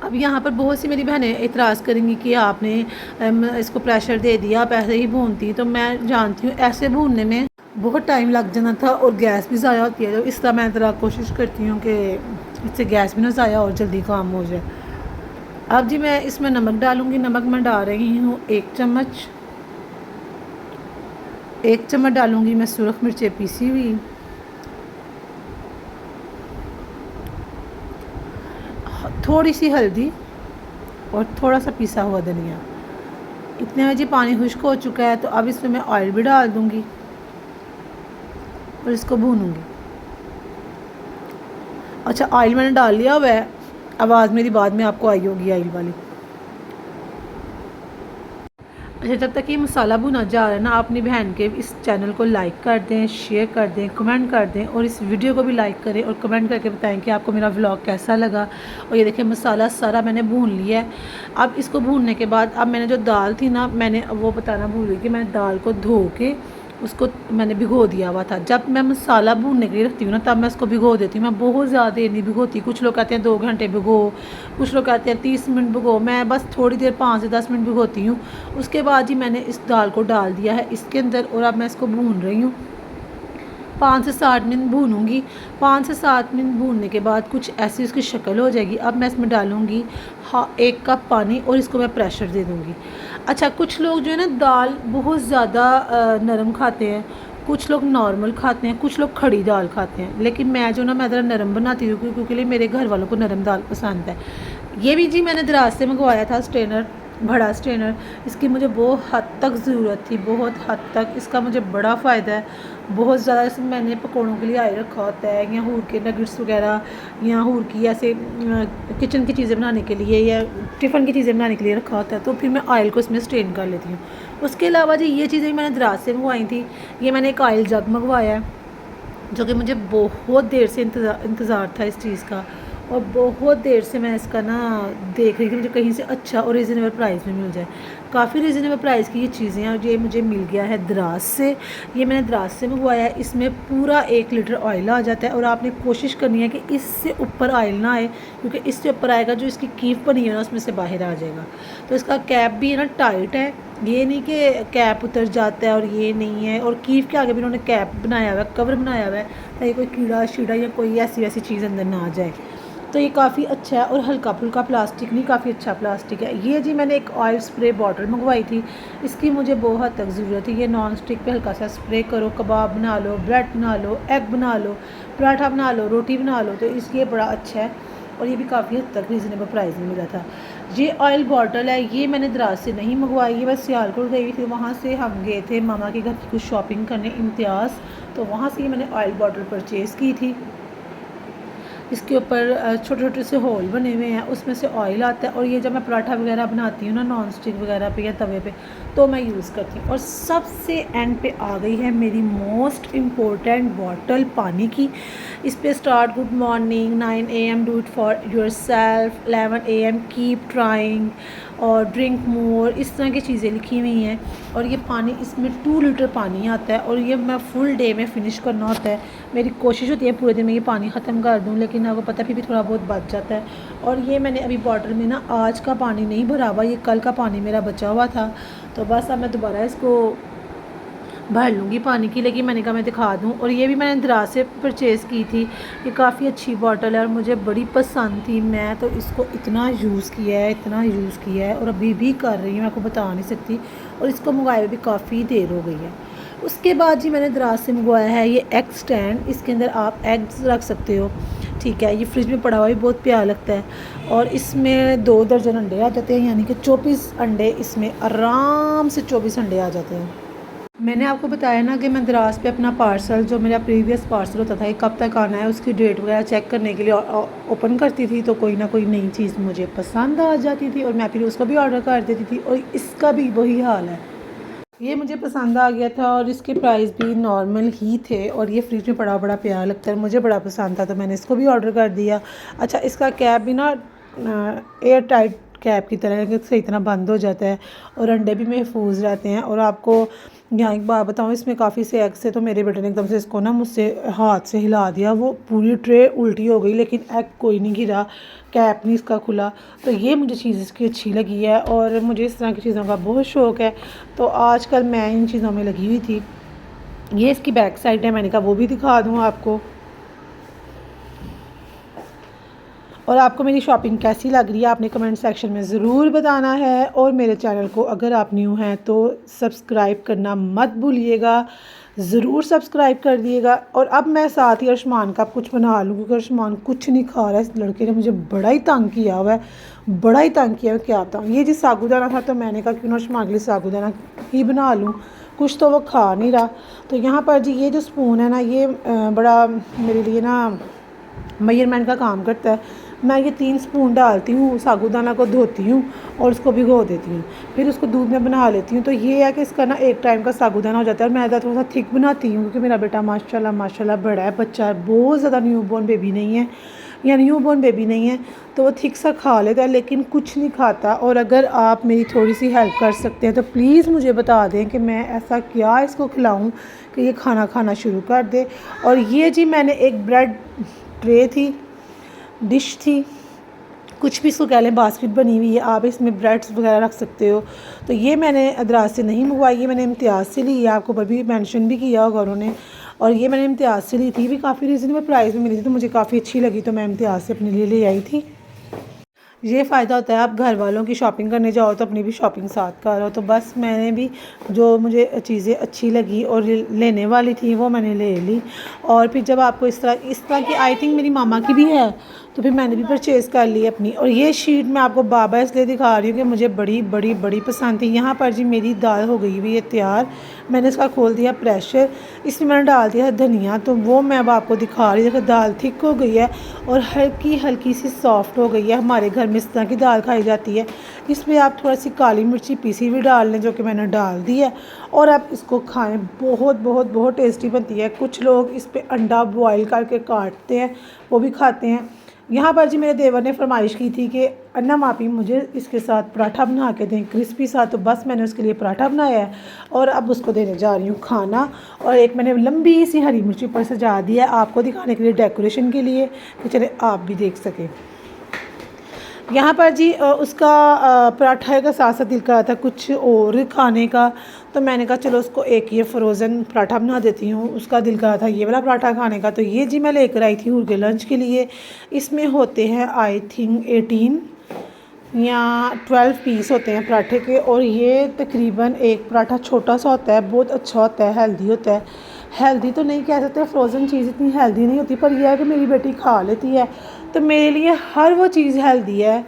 अब यहाँ पर बहुत सी मेरी बहनें इतराज़ करेंगी कि आपने इसको प्रेशर दे दिया, आप ऐसे ही भूनती। तो मैं जानती हूँ ऐसे भूनने में बहुत टाइम लग जाना था और गैस भी ज़ाया होती है, तो इस तरह मैं ज़रा कोशिश करती हूँ कि इससे गैस भी ना ज़ाया और जल्दी काम हो जाए। अब जी मैं इसमें नमक डालूँगी। नमक मैं डाल रही हूँ 1 चम्मच। 1 चम्मच डालूँगी मैं सुरख मिर्चें पीसी हुई, थोड़ी सी हल्दी और थोड़ा सा पिसा हुआ धनिया। इतने में जी पानी खुश्क हो चुका है, तो अब इसमें मैं ऑयल भी डाल दूँगी और इसको भूनूँगी। अच्छा, ऑयल मैंने डाल लिया हुआ है, आवाज़ मेरी बाद में आपको आई होगी ऑयल वाली। अच्छा, जब तक ये मसाला भुना जा रहा है ना, आप अपनी बहन के इस चैनल को लाइक कर दें, शेयर कर दें, कमेंट कर दें, और इस वीडियो को भी लाइक करें और कमेंट करके बताएं कि आपको मेरा व्लॉग कैसा लगा। और ये देखिए मसाला सारा मैंने भून लिया है। अब इसको भूनने के बाद अब मैंने जो दाल थी ना, मैंने वो बताना भूल गई कि मैंने दाल को धो के उसको मैंने भिगो दिया हुआ था। जब मैं मसाला भूनने के लिए रखती हूँ ना, तब मैं उसको भिगो देती हूँ। मैं बहुत ज़्यादा देर नहीं भिगोती। कुछ लोग कहते हैं 2 घंटे भिगो, कुछ लोग कहते हैं 30 मिनट भिगो, मैं बस थोड़ी देर 5 से 10 मिनट भिगोती हूँ। उसके बाद ही मैंने इस दाल को डाल दिया है इसके अंदर, और अब मैं इसको भून रही हूँ। 5 से 7 मिनट भूनूंगी। 5 से 7 मिनट भूनने के बाद कुछ ऐसी उसकी शक्ल हो जाएगी। अब मैं इसमें डालूँगी 1 कप पानी और इसको मैं प्रेशर दे दूँगी। अच्छा, कुछ लोग जो है ना दाल बहुत ज़्यादा नरम खाते हैं, कुछ लोग नॉर्मल खाते हैं, कुछ लोग खड़ी दाल खाते हैं, लेकिन मैं जो ना मैं ज़रा नरम बनाती हूँ, क्योंकि मेरे घर वालों को नरम दाल पसंद है। ये भी जी मैंने दराज से मंगवाया था स्ट्रेनर, बड़ा स्ट्रेनर, इसकी मुझे बहुत हद तक ज़रूरत थी, बहुत हद तक। इसका मुझे बड़ा फ़ायदा है, बहुत ज़्यादा। इसमें मैंने पकौड़ों के लिए आए रखा होता है, या हूर के नगेट्स वगैरह, या हूर की ऐसे किचन की चीज़ें बनाने के लिए या टिफ़िन की चीज़ें बनाने के लिए रखा होता है, तो फिर मैं ऑयल को इसमें स्ट्रेन कर लेती हूँ। उसके अलावा जी ये चीज़ें मैंने दराज से मंगवाई थी। ये मैंने एक ऑयल जग मंगवाया है, जो कि मुझे बहुत देर से इंतज़ार था इस चीज़ का, और बहुत देर से मैं इसका ना देख रही थी मुझे कहीं से अच्छा और रीज़नेबल प्राइस में मिल जाए। काफ़ी रीज़नेबल प्राइस की ये चीज़ें हैं, और ये मुझे मिल गया है दराज से। ये मैंने दराज से मंगवाया है। इसमें पूरा 1 लीटर ऑयल आ जाता है, और आपने कोशिश करनी है कि इससे ऊपर ऑयल ना आए, क्योंकि इससे ऊपर आएगा जो इसकी कीफ बनी है ना उसमें से बाहर आ जाएगा। तो इसका कैप भी है ना टाइट है, ये नहीं कि कैप उतर जाता है, और ये नहीं है। और कीफ के आगे भी उन्होंने कैप बनाया हुआ है, कवर बनाया हुआ है, ताकि कोई कीड़ा शीड़ा या कोई ऐसी वैसी चीज़ अंदर ना आ जाए। तो ये काफ़ी अच्छा है, और हल्का फुल्का प्लास्टिक नहीं, काफ़ी अच्छा प्लास्टिक है ये जी। मैंने एक ऑयल स्प्रे बॉटल मंगवाई थी, इसकी मुझे बहुत हद तक ज़रूरत है। ये नॉन स्टिक पे हल्का सा स्प्रे करो, कबाब बना लो, ब्रेड बना लो, एग बना लो, पराठा बना लो, रोटी बना लो, तो इसलिए बड़ा अच्छा है। और ये भी काफ़ी हद तक रीज़नेबल प्राइस में मिला था। ये ऑयल बॉटल है, ये मैंने दराज से नहीं मंगवाई, ये बस सियालकोट गई थी, वहाँ से हम गए थे मामा के घर की कुछ शॉपिंग करने, इम्तियाज़, तो वहाँ से ये मैंने ऑयल बॉटल परचेज़ की थी। इसके ऊपर छोटे छोटे से होल बने हुए हैं, उसमें से ऑयल आता है, और ये जब मैं पराठा वगैरह बनाती हूँ ना नॉन स्टिक वगैरह पे या तवे पे, तो मैं यूज़ करती हूँ। और सबसे एंड पे आ गई है मेरी मोस्ट इम्पोर्टेंट बॉटल पानी की। इस पे start good morning, 9 AM do it for your self, 11 AM keep trying, और ड्रिंक मोर, इस तरह की चीज़ें लिखी हुई हैं। और ये पानी, इसमें 2 लीटर पानी आता है, और ये मैं फुल डे में फ़िनिश करना होता है। मेरी कोशिश होती है पूरे दिन में ये पानी ख़त्म कर दूँ, लेकिन आपको पता फिर भी थोड़ा बहुत बच जाता है। और ये मैंने अभी बॉटल में ना आज का पानी नहीं भरा हुआ, ये कल का पानी मेरा बचा हुआ था, तो बस अब मैं दोबारा इसको भर लूँगी पानी की। लेकिन मैंने कहा मैं दिखा दूँ। और ये भी मैंने दराज से परचेज़ की थी। ये काफ़ी अच्छी बॉटल है और मुझे बड़ी पसंद थी। मैं तो इसको इतना यूज़ किया है, इतना यूज़ किया है, और अभी भी कर रही हूँ, मैं आपको बता नहीं सकती। और इसको मंगवाए भी काफ़ी देर हो गई है। उसके बाद जी मैंने दराज से मंगवाया है ये एग स्टैंड। इसके अंदर आप एग्स रख सकते हो, ठीक है। ये फ्रिज में पड़ा हुआ भी बहुत प्यारा लगता है, और इसमें 2 दर्जन अंडे आ जाते हैं, यानी कि 24 अंडे इसमें आराम से 24 अंडे आ जाते हैं। मैंने आपको बताया ना कि मैं दराज पे अपना पार्सल, जो मेरा प्रीवियस पार्सल होता था, ये कब तक आना है उसकी डेट वगैरह चेक करने के लिए ओपन करती थी, तो कोई ना कोई नई चीज़ मुझे पसंद आ जाती थी, और मैं फिर उसको भी ऑर्डर कर देती थी। और इसका भी वही हाल है, ये मुझे पसंद आ गया था, और इसके प्राइस भी नॉर्मल ही थे, और ये फ्रिज में पड़ा बड़ा प्यारा लगता है, मुझे बड़ा पसंद था, तो मैंने इसको भी ऑर्डर कर दिया। अच्छा, इसका कैप भी ना एयर टाइट कैप की तरह है, सही तरह बंद हो जाता है, और अंडे भी महफूज रहते हैं। और आपको यहाँ एक बात बताऊँ, इसमें काफ़ी से एग से, तो मेरे बेटे ने एकदम से इसको ना मुझसे हाथ से हिला दिया, वो पूरी ट्रे उल्टी हो गई, लेकिन एग कोई नहीं गिरा, कैप नहीं इसका खुला। तो ये मुझे चीज़ इसकी अच्छी लगी है, और मुझे इस तरह की चीज़ों का बहुत शौक़ है, तो आजकल मैं इन चीज़ों में लगी हुई थी। ये इसकी बैक साइड है, मैंने कहा वो भी दिखा दूँ आपको। और आपको मेरी शॉपिंग कैसी लग रही है आपने कमेंट सेक्शन में ज़रूर बताना है। और मेरे चैनल को अगर आप न्यू हैं तो सब्सक्राइब करना मत भूलिएगा, ज़रूर सब्सक्राइब कर दिएगा। और अब मैं साथ ही अर्शमान का कुछ बना लूँ, क्योंकि अर्शमान कुछ नहीं खा रहा है। इस लड़के ने मुझे बड़ा ही तंग किया हुआ है, बड़ा ही तंग किया है, क्या बताऊँ। ये जी साबूदाना था, तो मैंने कहा क्यों ना अर्शमान के लिए साबूदाना ही बना लूँ, कुछ तो वो खा नहीं रहा। तो यहाँ पर जी ये जो स्पून है ना, ये बड़ा मेरे लिए ना मेजरमेंट का काम करता है। मैं ये 3 स्पून डालती हूँ, साबूदाना को धोती हूँ और उसको भिगो देती हूँ, फिर उसको दूध में बना लेती हूँ। तो ये है कि इसका ना एक टाइम का साबूदाना हो जाता है। और मैदा थोड़ा सा थिक बनाती हूँ, क्योंकि मेरा बेटा माशाल्लाह माशाल्लाह बड़ा है, बच्चा बहुत ज़्यादा न्यूबॉर्न बेबी नहीं है, या न्यूबॉर्न बेबी नहीं है, तो वो थिक सा खा लेता है, लेकिन कुछ नहीं खाता। और अगर आप मेरी थोड़ी सी हेल्प कर सकते हैं तो प्लीज़ मुझे बता दें कि मैं ऐसा क्या इसको खिलाऊँ कि ये खाना खाना शुरू कर दे। और ये जी मैंने एक ब्रेड ट्रे थी, डिश थी, कुछ भी इसको कह लें, बास्केट बनी हुई है, आप इसमें ब्रेड्स वगैरह रख सकते हो। तो ये मैंने दराज से नहीं मंगवाई, ये मैंने इम्तियाज़ से ली है, आपको पर भी मेंशन भी किया होगा उन्होंने। और ये मैंने इम्तियाज़ से ली थी, भी काफ़ी रीज़नेबल प्राइस में मिली थी, तो मुझे काफ़ी अच्छी लगी, तो मैं इम्तियाज़ से अपने लिए ले आई थी। ये फ़ायदा होता है, आप घर वालों की शॉपिंग करने जाओ तो अपनी भी शॉपिंग साथ करो। तो बस मैंने भी जो मुझे चीज़ें अच्छी लगी और लेने वाली थी वो मैंने ले ली। और फिर जब आपको इस तरह की आई थिंक मेरी मामा की भी है, तो फिर मैंने भी परचेज़ कर ली अपनी। और ये शीट मैं आपको बार-बार इसलिए दिखा रही हूँ कि मुझे बड़ी बड़ी बड़ी पसंद थी। यहाँ पर जी मेरी दाल हो गई हुई है तैयार। मैंने इसका खोल दिया प्रेशर, इसमें मैंने डाल दिया धनिया, तो वो मैं अब आपको दिखा रही हूँ। देखो दाल थिक हो गई है और हल्की हल्की सी सॉफ्ट हो गई है। हमारे घर में इस तरह की दाल खाई जाती है। इसमें आप थोड़ा सी काली मिर्ची पीसी हुई डाल लें, जो कि मैंने डाल दी है, और आप इसको खाएं। बहुत बहुत बहुत टेस्टी बनती है। कुछ लोग इस पर अंडा बॉयल करके काटते हैं, वो भी खाते हैं। यहाँ पर जी मेरे देवर ने फरमाइश की थी कि अन्ना मापी मुझे इसके साथ पराठा बना के दें क्रिस्पी सा, तो बस मैंने उसके लिए पराठा बनाया है और अब उसको देने जा रही हूँ खाना। और एक मैंने लंबी सी हरी मिर्ची ऊपर सजा दिया आपको दिखाने के लिए, डेकोरेशन के लिए, कि चले आप भी देख सकें। यहाँ पर जी उसका पराठा का साथ साथ दिल कर रहा था कुछ और खाने का, तो मैंने कहा चलो उसको एक ये फ्रोज़न पराठा बना देती हूँ। उसका दिल कर रहा था ये वाला पराठा खाने का, तो ये जी मैं लेकर आई थी उनके लंच के लिए। इसमें होते हैं आई थिंक 18 या 12 पीस होते हैं पराठे के, और ये तकरीबन एक पराठा छोटा सा होता है, बहुत अच्छा होता है, हेल्दी होता है। हेल्दी तो नहीं कह सकते, फ्रोज़न चीज़ इतनी हेल्दी नहीं होती, पर यह है कि मेरी बेटी खा लेती है, तो मेरे लिए हर वो चीज़ हेल्दी है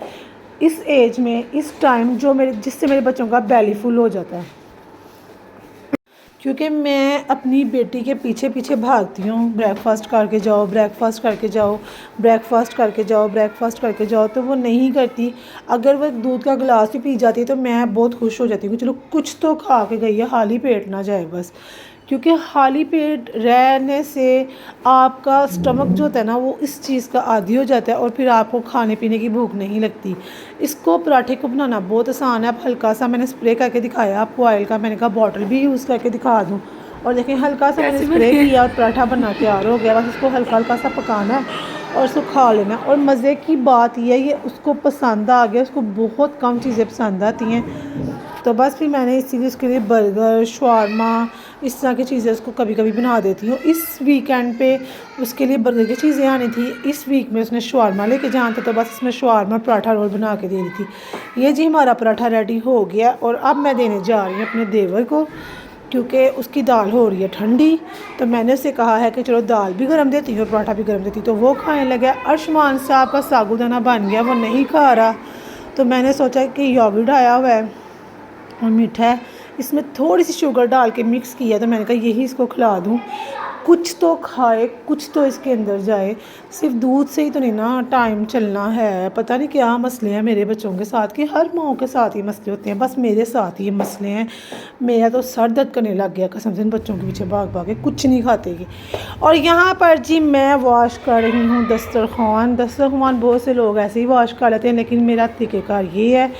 इस एज में, इस टाइम, जिससे मेरे बच्चों का बेली फुल हो जाता है। क्योंकि मैं अपनी बेटी के पीछे पीछे भागती हूँ, ब्रेकफास्ट करके जाओ, ब्रेकफास्ट करके जाओ, ब्रेकफास्ट करके जाओ, ब्रेकफास्ट करके जाओ, तो वो नहीं करती। अगर वह दूध का गिलास भी पी जाती है तो मैं बहुत खुश हो जाती हूँ कि चलो कुछ तो खा के गई है, खाली पेट ना जाए बस। क्योंकि खाली पेट रहने से आपका स्टमक जो होता है ना, वो इस चीज़ का आदी हो जाता है और फिर आपको खाने पीने की भूख नहीं लगती। इसको पराठे को बनाना बहुत आसान है। आप हल्का सा मैंने स्प्रे करके दिखाया आपको ऑयल का, मैंने कहा बॉटल भी यूज़ करके दिखा दूँ। और देखें हल्का सा मैंने स्प्रे किया और पराठा बना तैयार हो गया। बस इसको हल्का हल्का सा पकाना है और उसको खा लेना है। और मज़े की बात यह है ये उसको पसंद आ गया। उसको बहुत कम चीज़ें पसंद आती हैं, तो बस फिर मैंने इसीलिए उसके लिए बर्गर, शवारमा, इस तरह की चीज़ें उसको कभी कभी बना देती हूँ। इस वीकेंड पे उसके लिए बर्गर की चीज़ें आनी थी, इस वीक में उसने शवारमा लेके जाना था, तो बस इसमें शवारमा पराठा रोल बना के दे रही थी। ये जी हमारा पराठा रेडी हो गया और अब मैं देने जा रही हूँ अपने देवर को, क्योंकि उसकी दाल हो रही है ठंडी। तो मैंने उससे कहा है कि चलो दाल भी गर्म देती हूँ और पराठा भी गर्म देती हूँ, तो वो खाने लगा। अर्शमान साहब का साबूदाना बन गया, वो नहीं खा रहा, तो मैंने सोचा कि योगर्ट आया हुआ है और मीठा है, इसमें थोड़ी सी शुगर डाल के मिक्स किया, तो मैंने कहा यही इसको खिला दूँ, कुछ तो खाए, कुछ तो इसके अंदर जाए। सिर्फ दूध से ही तो नहीं ना टाइम चलना है। पता नहीं क्या मसले हैं मेरे बच्चों के साथ, कि हर माँ के साथ ही मसले होते हैं, बस मेरे साथ ही मसले हैं। मेरा तो सर दर्द करने लग गया कसम से, इन बच्चों के पीछे भाग भाग के कुछ नहीं खाते ये। और यहाँ पर जी मैं वॉश कर रही हूँ दस्तरखान। बहुत से लोग ऐसे ही वॉश कर लेते हैं, लेकिन मेरा तरीक़ेकार ये है,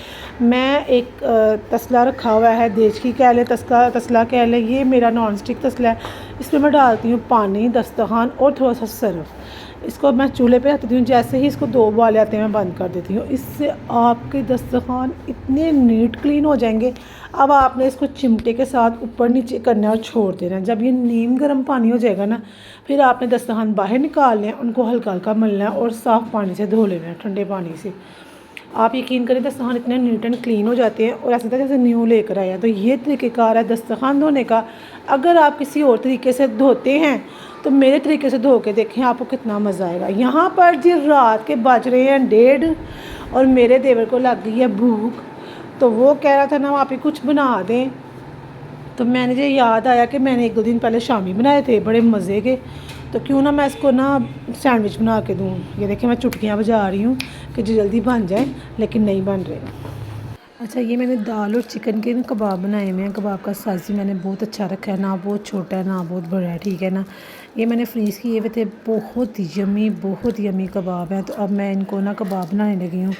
मैं एक तसला रखा हुआ है, देचकी कह लें, तसला कह लें, ये मेरा नॉन स्टिक तसला है। इसमें मैं डालती हूँ पानी, दस्तरखान और थोड़ा सा सर्फ। इसको मैं चूल्हे पे रखती हूँ, जैसे ही इसको 2 उबाले आते हैं मैं बंद कर देती हूँ। इससे आपके दस्तरखान इतने नीट क्लीन हो जाएंगे। अब आपने इसको चिमटे के साथ ऊपर नीचे करना है और छोड़ देना है। जब ये नीम गर्म पानी हो जाएगा ना, फिर आपने दस्तरखान बाहर निकालने हैं, उनको हल्का हल्का मलना है और साफ़ पानी से धो लेना है, ठंडे पानी से। आप यकीन करें दस्तरखान इतने नीट एंड क्लीन हो जाते हैं और ऐसा था जैसे न्यू लेकर आया। तो ये तरीक़ेकार है दस्तरखान धोने का। अगर आप किसी और तरीके से धोते हैं तो मेरे तरीके से धो के देखें, आपको कितना मज़ा आएगा। यहाँ पर जी रात के बज रहे हैं 1:30 और मेरे देवर को लग गई है भूख, तो वो कह रहा था ना वहाँ पे कुछ बना दें। तो मैंने जो याद आया कि मैंने 1-2 दिन पहले शामी बनाए थे बड़े मज़े के, तो क्यों ना मैं इसको ना सैंडविच बना के दूँ। ये देखिए मैं चुटकियाँ बजा रही हूँ कि जो जल्दी बन जाए, लेकिन नहीं बन रहे। अच्छा, ये मैंने दाल और चिकन के ना कबाब बनाए हुए हैं। कबाब का साइज़ भी मैंने बहुत अच्छा रखा है, ना बहुत छोटा है ना बहुत बड़ा है, ठीक है ना। ये मैंने फ्रीज़ किए हुए थे, बहुत यमी कबाब हैं। तो अब मैं इनको ना कबाब बनाने लगी हूँ,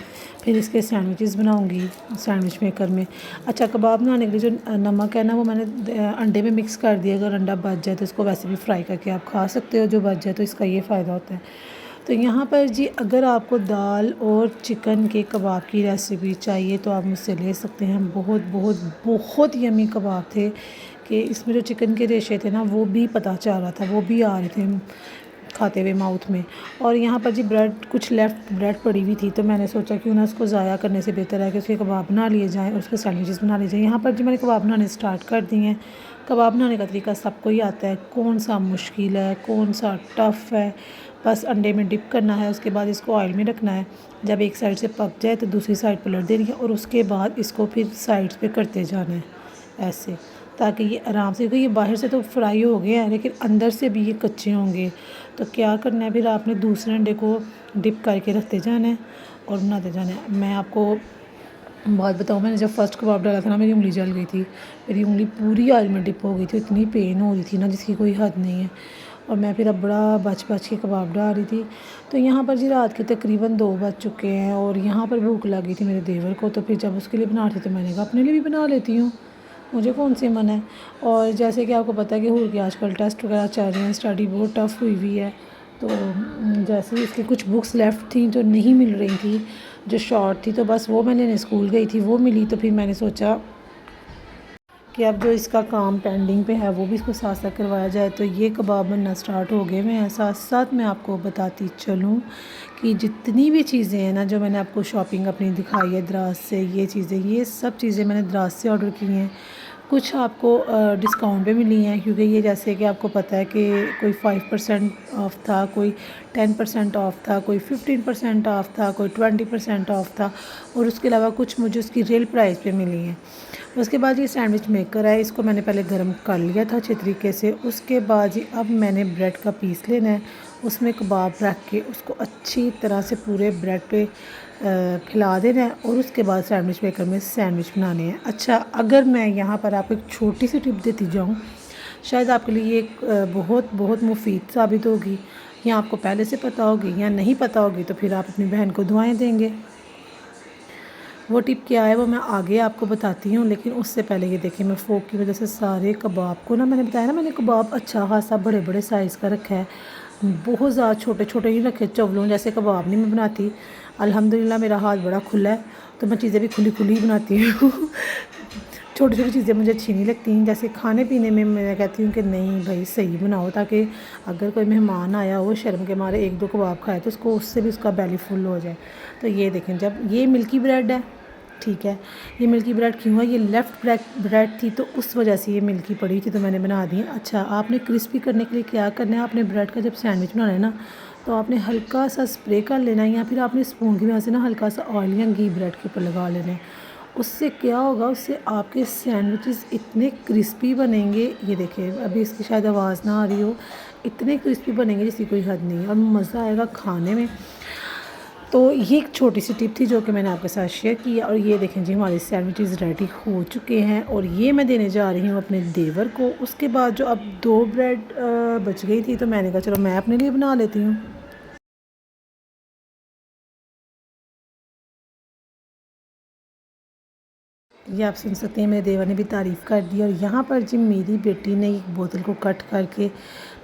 फिर इसके सैंडविचेस बनाऊँगी सैंडविच मेकर में। अच्छा, कबाब बनाने के लिए जो नमक है ना, वो मैंने अंडे में मिक्स कर दिया। अगर अंडा बच जाए तो इसको वैसे भी फ्राई करके आप खा सकते हो, जो बच जाए, तो इसका ये फ़ायदा होता है। तो यहाँ पर जी अगर आपको दाल और चिकन के कबाब की रेसिपी चाहिए तो आप मुझसे ले सकते हैं। बहुत यमी कबाब थे कि इसमें जो चिकन के रेशे थे ना, वो भी पता चल रहा था, वो भी आ रहे थे खाते हुए माउथ में। और यहाँ पर जी कुछ लेफ़्ट ब्रेड पड़ी हुई थी, तो मैंने सोचा कि उन्हें उसको ज़ाया करने से बेहतर है कि उसके कबाब बना लिए जाएँ और उसके सैंडविचेस बना लिए जाएँ। यहाँ पर जी मैंने कबाब बनाने स्टार्ट कर दिए हैं। कबाब बनाने का तरीका सबको ही आता है, कौन सा मुश्किल है, कौन सा टफ़ है, बस अंडे में डिप करना है, उसके बाद इसको ऑयल में रखना है। जब एक साइड से पक जाए तो दूसरी साइड पलट देनी है और उसके बाद इसको फिर साइड्स पे करते जाना है ऐसे, ताकि ये आराम से, क्योंकि ये बाहर से तो फ्राई हो गए हैं लेकिन अंदर से भी ये कच्चे होंगे। तो क्या करना है, फिर आपने दूसरे अंडे को डिप करके रखते जाना है और बनाते जाना है। मैं आपको बात बताऊँ, मैंने जब फर्स्ट कबाब डाला था ना, मेरी उंगली जल गई थी, मेरी उंगली पूरी ऑयल में डिप हो गई थी, इतनी पेन हो रही थी ना जिसकी कोई हद नहीं है। और मैं फिर अब बड़ा बच के कबाब डाल रही थी। तो यहाँ पर जी रात के तकरीबन 2 बज चुके हैं और यहाँ पर भूख लगी थी मेरे देवर को, तो फिर जब उसके लिए बना रही थी तो मैंने कहा अपने लिए भी बना लेती हूँ, मुझे कौन सी मन है। और जैसे कि आपको पता है कि हूर के आजकल टेस्ट वगैरह चल रहे हैं, स्टडी बहुत टफ़ हुई है। तो जैसे इसकी कुछ बुक्स लेफ़्ट थी जो नहीं मिल रही थी, जो शॉर्ट थी, तो बस वो मैंने स्कूल गई थी वो मिली। तो फिर मैंने सोचा कि अब जो इसका काम पेंडिंग पे है वो भी इसको साथ साथ करवाया जाए। तो ये कबाब बनना स्टार्ट हो गए मैं साथ साथ मैं आपको बताती चलूँ कि जितनी भी चीज़ें हैं ना जो मैंने आपको शॉपिंग अपनी दिखाई है दराज से, ये चीज़ें, ये सब चीज़ें मैंने दराज से ऑर्डर की हैं। कुछ आपको डिस्काउंट पे मिली हैं, क्योंकि ये जैसे कि आपको पता है कि कोई 5% ऑफ़ था, कोई 10% ऑफ़ था, कोई 15% ऑफ़ था, कोई 20% ऑफ़ था, और उसके अलावा कुछ मुझे उसकी रियल प्राइस पे मिली हैं। उसके बाद ये सैंडविच मेकर है, इसको मैंने पहले गर्म कर लिया था अच्छे तरीके से। उसके बाद जी अब मैंने ब्रेड का पीस लेना है, उसमें कबाब रख के उसको अच्छी तरह से पूरे ब्रेड पे फैला देना है और उसके बाद सैंडविच मेकर में सैंडविच बनाने हैं। अच्छा, अगर मैं यहाँ पर आपको एक छोटी सी टिप देती जाऊँ, शायद आपके लिए ये एक बहुत बहुत मुफीद साबित होगी, या आपको पहले से पता होगी या नहीं पता होगी, तो फिर आप अपनी बहन को दुआएं देंगे। वो टिप क्या है वो मैं आगे आपको बताती हूँ, लेकिन उससे पहले ये देखिए, मैं फ़ोक की वजह से सारे कबाब को ना, मैंने बताया ना मैंने कबाब अच्छा खासा बड़े बड़े साइज़ का रखा है, बहुत ज़्यादा छोटे छोटे नहीं रखे, चवलों जैसे कबाब नहीं मैं बनाती। अल्हम्दुलिल्लाह मेरा हाथ बड़ा खुला है, तो मैं चीज़ें भी खुली खुली ही बनाती हूँ। छोटी छोटी चीज़ें मुझे अच्छी नहीं लगती, जैसे खाने पीने में मैं कहती हूँ कि नहीं भाई सही बनाओ, ताकि अगर कोई मेहमान आया हो शर्म के मारे 1-2 कबाब खाए तो उसको, उससे भी उसका बेली फुल हो जाए। तो ये देखें, जब ये मिल्की ब्रेड है, ठीक है, ये मिल्की ब्रेड क्यों है, ये लेफ़्ट ब्रेड थी तो उस वजह से ये मिल्की पड़ी थी, तो मैंने बना दी। अच्छा, आपने क्रिस्पी करने के लिए क्या करना है, आपने ब्रेड का जब सैंडविच बनाना है ना, तो आपने हल्का सा स्प्रे कर लेना है, या फिर आपने स्पून की वजह से ना हल्का सा ऑयल या घी ब्रेड के ऊपर लगा लेना है। उससे क्या होगा, उससे आपके सैंडविचेस इतने क्रिस्पी बनेंगे, ये देखिए अभी इसकी शायद आवाज़ ना आ रही हो, इतने क्रिस्पी बनेंगे जिसकी कोई हद नहीं है और मज़ा आएगा खाने में। तो ये एक छोटी सी टिप थी जो कि मैंने आपके साथ शेयर की। और ये देखें जी, हमारे सैंडविचेस रेडी हो चुके हैं और ये मैं देने जा रही हूँ अपने देवर को। उसके बाद जो अब 2 ब्रेड बच गई थी, तो मैंने कहा चलो मैं अपने लिए बना लेती हूँ। ये आप सुन सकते हैं, मेरे देवर ने भी तारीफ़ कर दी। और यहाँ पर जी मेरी बेटी ने एक बोतल को कट करके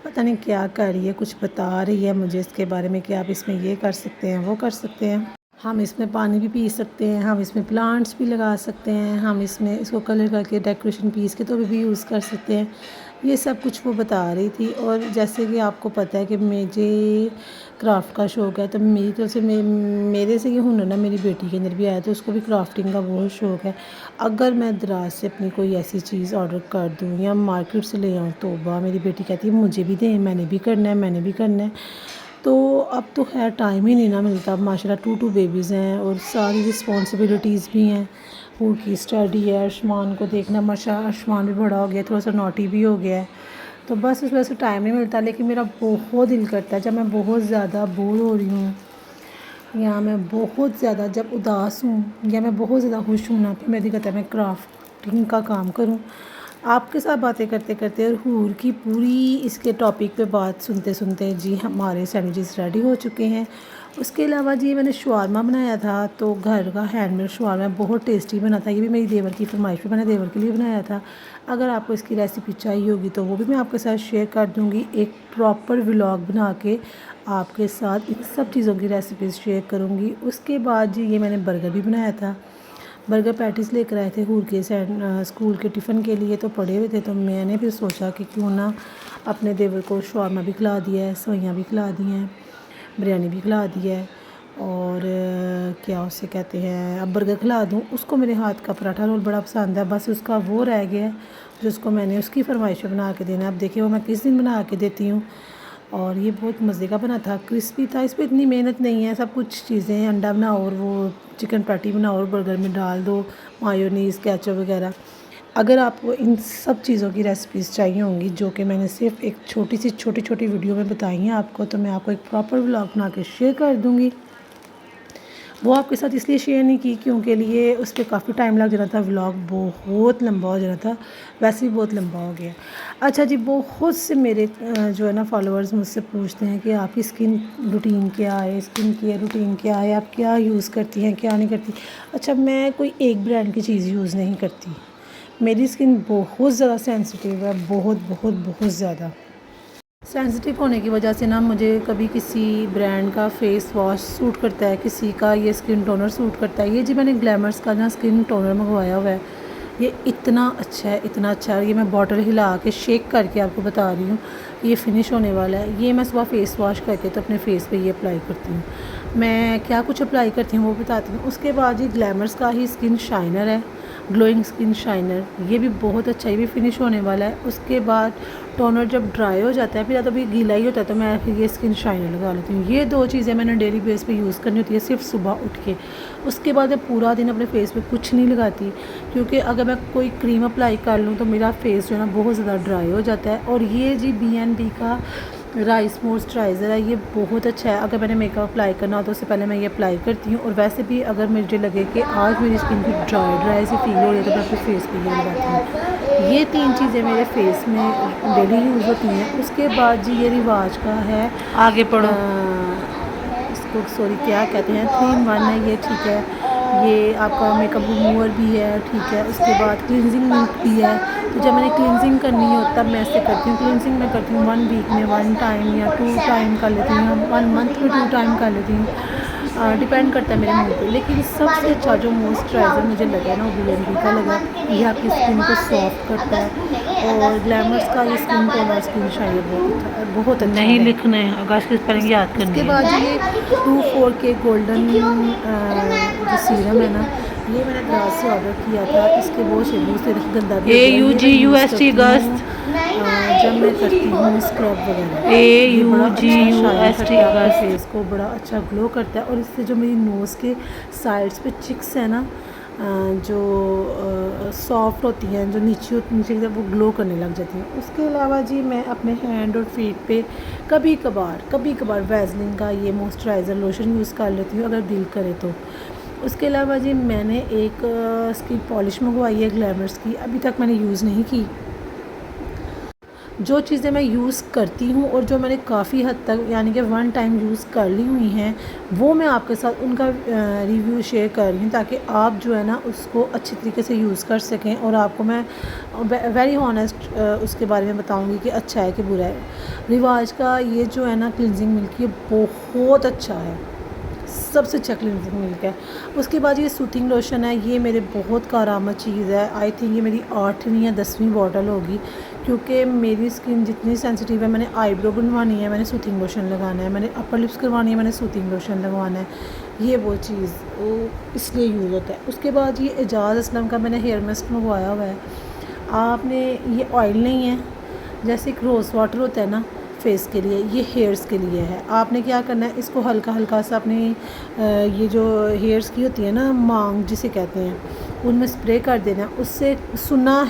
पता नहीं क्या कर रही है, कुछ बता रही है मुझे इसके बारे में कि आप इसमें ये कर सकते हैं, वो कर सकते हैं, हम इसमें पानी भी पी सकते हैं, हम इसमें प्लांट्स भी लगा सकते हैं, हम इसमें इसको कलर करके डेकोरेशन पीस के तो भी यूज़ कर सकते हैं। ये सब कुछ वो बता रही थी। और जैसे कि आपको पता है कि मुझे क्राफ्ट का शौक़ है, तो मेरी तरफ से मेरे से ये हुनर ना मेरी बेटी के अंदर भी आया, तो उसको भी क्राफ्टिंग का बहुत शौक़ है। अगर मैं दराज से अपनी कोई ऐसी चीज़ ऑर्डर कर दूँ या मार्केट से ले आऊँ, तौबा, मेरी बेटी कहती है मुझे भी दें, मैंने भी करना है, मैंने भी करना है। तो अब तो खैर टाइम ही नहीं ना मिलता, अब माशाल्लाह 2 बेबीज़ हैं और सारी रिस्पॉन्सिबिलिटीज़ भी हैं। उनकी स्टडी है, आयुष्मान को देखना, माशाल्लाह आयुष्मान भी बड़ा हो गया, थोड़ा सा नॉटी भी हो गया है, तो बस उस वजह से टाइम नहीं मिलता। लेकिन मेरा बहुत दिल करता है, जब मैं बहुत ज़्यादा बोर हो रही हूँ या मैं बहुत ज़्यादा जब उदास हूँ या मैं बहुत ज़्यादा खुश हूँ ना, फिर मेरा दिल करता है मैं क्राफ्टिंग का काम करूँ आपके साथ बातें करते करते। और हूर की पूरी इसके टॉपिक पे बात सुनते सुनते जी हमारे सैंडविचेस रेडी हो चुके हैं। उसके अलावा जी मैंने शवारमा बनाया था, तो घर का हैंडमेड शवारमा बहुत टेस्टी बना था। ये भी मेरी देवर की फरमाइश पे मैंने देवर के लिए बनाया था। अगर आपको इसकी रेसिपी चाहिए होगी तो वो भी मैं आपके साथ शेयर कर दूँगी, एक प्रॉपर व्लॉग बना के आपके साथ इन सब चीज़ों की रेसिपीज़ शेयर करूँगी। उसके बाद जी ये मैंने बर्गर भी बनाया था, बर्गर पैटीज़ लेकर आए थे हूर के स्कूल के टिफ़िन के लिए, तो पड़े हुए थे, तो मैंने फिर सोचा कि क्यों ना अपने देवर को शवारमा भी खिला दिया है, सवैयाँ भी खिला दी हैं, बिरयानी भी खिला दी है, और क्या उसे कहते हैं, अब बर्गर खिला दूँ। उसको मेरे हाथ का पराठा रोल बड़ा पसंद है, बस उसका वो रह गया है जिसको मैंने उसकी फरमाइश बना के देना है। अब देखिए वो मैं किस दिन बना के देती हूँ। और ये बहुत मज़े का बना था, क्रिस्पी था। इस पर इतनी मेहनत नहीं है, सब कुछ चीज़ें अंडा बनाओ और वो चिकन पैटी बनाओ और बर्गर में डाल दो मायोनीज़ केचप वगैरह। अगर आपको इन सब चीज़ों की रेसिपीज़ चाहिए होंगी जो कि मैंने सिर्फ एक छोटी छोटी वीडियो में बताई हैं आपको, तो मैं आपको एक प्रॉपर व्लॉग बना के शेयर कर दूँगी। वो आपके साथ इसलिए शेयर नहीं की क्योंकि लिए उस पर काफ़ी टाइम लग जाना था, व्लॉग बहुत लंबा हो जाना था, वैसे भी बहुत लंबा हो गया। अच्छा जी, बहुत से मेरे जो है ना फॉलोअर्स मुझसे पूछते हैं कि आपकी स्किन रूटीन क्या है, स्किन केयर रूटीन क्या है, आप क्या यूज़ करती हैं, क्या नहीं करती। अच्छा, मैं कोई एक ब्रांड की चीज़ यूज़ नहीं करती। मेरी स्किन बहुत ज़्यादा सेंसिटिव है, बहुत ज़्यादा सेंसिटिव होने की वजह से ना मुझे कभी किसी ब्रांड का फ़ेस वॉश सूट करता है, किसी का ये स्किन टोनर सूट करता है। ये जी मैंने ग्लैमर्स का ना स्किन टोनर मंगवाया हुआ है, ये इतना अच्छा है, इतना अच्छा है। ये मैं बॉटल हिला के शेक करके आपको बता रही हूँ, ये फ़िनिश होने वाला है। ये मैं सुबह फ़ेस वॉश करके तो अपने फ़ेस पे ये अप्लाई करती हूँ। मैं क्या कुछ अप्लाई करती हूँ वो बताती हूँ। उसके बाद ये ग्लैमर्स का ही स्किन शाइनर है, ग्लोइंग स्किन शाइनर, ये भी बहुत अच्छा, ये भी फिनिश होने वाला है। उसके बाद टोनर जब ड्राई हो जाता है, फिर या तो भी गीला ही होता है, तो मैं फिर ये स्किन शाइनर लगा लेती हूँ। ये 2 चीज़ें मैंने डेली बेस पे यूज़ करनी होती है, सिर्फ सुबह उठ के। उसके बाद मैं पूरा दिन अपने फेस पे कुछ नहीं लगाती, क्योंकि अगर मैं कोई क्रीम अप्लाई कर लूँ तो मेरा फेस जो है ना बहुत ज़्यादा ड्राई हो जाता है। और ये जी BNB का राइस मॉइस्चराइज़र है, ये बहुत अच्छा है। अगर मैंने मेकअप अप्लाई करना हो तो उससे पहले मैं ये अप्लाई करती हूँ। और वैसे भी अगर मुझे लगे कि आज मेरी स्किन की ड्राई सी फील हो रही है तो मैं अपने फेस पे ये लगाती हूँ। ये 3 चीज़ें मेरे फेस में डेली यूज़ होती हैं। उसके बाद जी ये रिवाज का है, आगे पढ़ो। इसको सॉरी क्या कहते हैं, 3 in 1 है ये, ठीक है। ये आपका मेकअप रिमूवर भी है, ठीक है। उसके बाद क्लिनजिंग मिल्क भी है। तो जब मैंने क्लिनजिंग करनी हो तब मैं ऐसे करती हूँ। क्लिनजिंग मैं करती हूँ 1 वीक में 1 टाइम या 2 टाइम कर लेती हूँ, 1 मंथ में 2 टाइम कर लेती हूँ, डिपेंड करता है मेरे मूड पे। लेकिन सबसे अच्छा जो मॉइस्चराइज़र मुझे लगा ना वो BNB का लगा। ये आपकी स्किन को सॉफ्ट करता है। और ग्लैमर्स का ये स्किन टोनर स्किन शाइन बहुत अच्छा नहीं है। लिखना है, आकाश की स्पेलिंग याद करनी उसके है। बाद ये 24K गोल्डन जो सीरम है ना, ये मैंने ग्लास से ऑर्डर किया था। इसके बहुत शेड्यूल से गंदा भी हो गया। ये मैं यूज़ AUGUST करती हूँ अगस्त। जब मैं करती हूँ स्क्रब वगैरह। ये बड़ा अच्छा शाइन AUGUST करता है आपके अगस्त। फेस को, बड़ा अच्छा ग्लो करता है। और इससे जो मेरी नोज़ के साइड्स पे चिक्स है ना, जो सॉफ्ट होती हैं, जो नीचे की तरफ, वो ग्लो करने लग जाती हैं। उसके अलावा जी मैं अपने हैंड और फीट पे कभी कभार वैसलीन का ये मॉइस्चराइज़र लोशन यूज़ कर लेती हूँ अगर दिल करे तो। उसके अलावा जी मैंने एक स्किन पॉलिश मंगवाई है ग्लैमर्स की, अभी तक मैंने यूज़ नहीं की। जो चीज़ें मैं यूज़ करती हूँ और जो मैंने काफ़ी हद तक यानी कि 1 टाइम यूज़ कर ली हुई हैं, वो मैं आपके साथ उनका रिव्यू शेयर कर रही हूँ, ताकि आप जो है ना उसको अच्छी तरीके से यूज़ कर सकें। और आपको मैं वेरी हॉनेस्ट उसके बारे में बताऊँगी कि अच्छा है कि बुरा है। रिवाज का ये जो है ना क्लिनजिंग मिल्क, ये बहुत अच्छा है, सबसे अच्छा क्लिनजिंग मिल्क है। उसके बाद ये सूथिंग लोशन है, ये मेरे बहुत कारआमद चीज़ है। आई थिंक ये मेरी 8वीं या 10वीं बॉटल होगी, क्योंकि मेरी स्किन जितनी सेंसिटिव है, मैंने आईब्रो बनवानी है, मैंने सूथिंग लोशन लगाना है, मैंने अपर लिप्स करवानी है, मैंने सूथिंग लोशन लगवाना है। ये वो चीज़ वो इसलिए यूज़ होता है। उसके बाद ये एजाज़ असलम का मैंने हेयर मास्क मंगवाया हुआ है। आपने ये ऑयल नहीं है, जैसे एक रोज़ वाटर होता है ना फेस के लिए, ये हेयर्स के लिए है। आपने क्या करना है, इसको हल्का हल्का सा अपने ये जो हेयर्स की होती है ना, मांग जिसे कहते हैं, उनमें स्प्रे कर देना। उससे सुना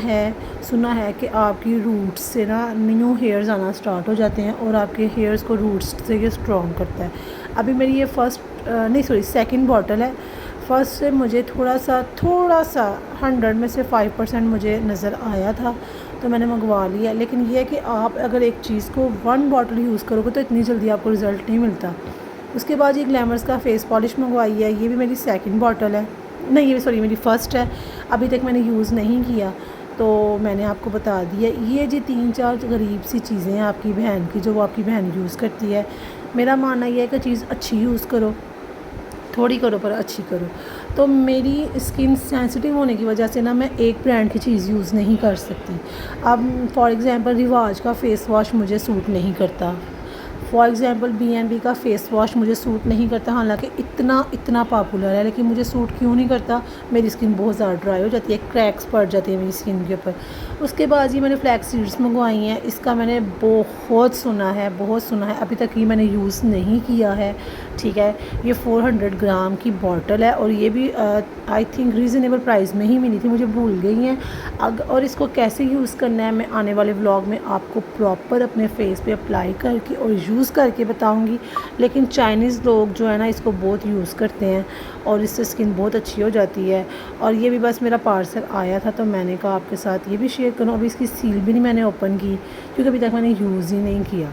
है कि आपकी रूट्स से ना न्यू हेयर्स आना स्टार्ट हो जाते हैं और आपके हेयर्स को रूट्स से ये स्ट्रॉन्ग करता है। अभी मेरी ये सेकंड बॉटल है। फर्स्ट से मुझे थोड़ा सा 100 में से 5% मुझे नज़र आया था, तो मैंने मंगवा लिया। लेकिन ये है कि आप अगर एक चीज़ को 1 बॉटल यूज़ करोगे तो इतनी जल्दी आपको रिज़ल्ट नहीं मिलता। उसके बाद ये ग्लैमर्स का फ़ेस पॉलिश मंगवाई है, ये भी मेरी सेकंड बॉटल है, नहीं ये मेरी फ़र्स्ट है। अभी तक मैंने यूज़ नहीं किया, तो मैंने आपको बता दिया। ये जी 3-4 गरीब सी चीज़ें हैं आपकी बहन की, जो वो आपकी बहन यूज़ करती है। मेरा मानना ये है कि चीज़ अच्छी यूज़ करो, थोड़ी करो पर अच्छी करो। तो मेरी स्किन सेंसिटिव होने की वजह से ना मैं एक ब्रांड की चीज़ यूज़ नहीं कर सकती। अब फॉर एग्ज़ाम्पल रिवाज का फ़ेस वॉश मुझे सूट नहीं करता, फॉर एग्ज़ाम्पल B&B का फ़ेस वॉश मुझे सूट नहीं करता, हालांकि इतना पॉपुलर है, लेकिन मुझे सूट क्यों नहीं करता, मेरी स्किन बहुत ज़्यादा ड्राई हो जाती है, क्रैक्स पड़ जाते हैं मेरी स्किन के ऊपर। उसके बाद ये मैंने फ्लैक्स सीड्स मंगवाई हैं, इसका मैंने बहुत सुना है, अभी तक ये मैंने यूज़ नहीं किया है, ठीक है। ये 400 ग्राम की बॉटल है और ये भी आई थिंक रीज़नेबल प्राइस में ही मिली थी, मुझे भूल गई हैं। और इसको कैसे यूज़ करना है मैं आने वाले व्लॉग में आपको प्रॉपर अपने फेस पे अप्लाई करके और यूज़ करके बताऊंगी। लेकिन चाइनीज़ लोग जो है ना इसको बहुत यूज़ करते हैं और इससे स्किन बहुत अच्छी हो जाती है। और ये भी बस मेरा पार्सल आया था तो मैंने कहा आपके साथ ये भी शेयर करूँ। अभी इसकी सील भी नहीं मैंने ओपन की क्योंकि अभी तक मैंने यूज़ ही नहीं किया।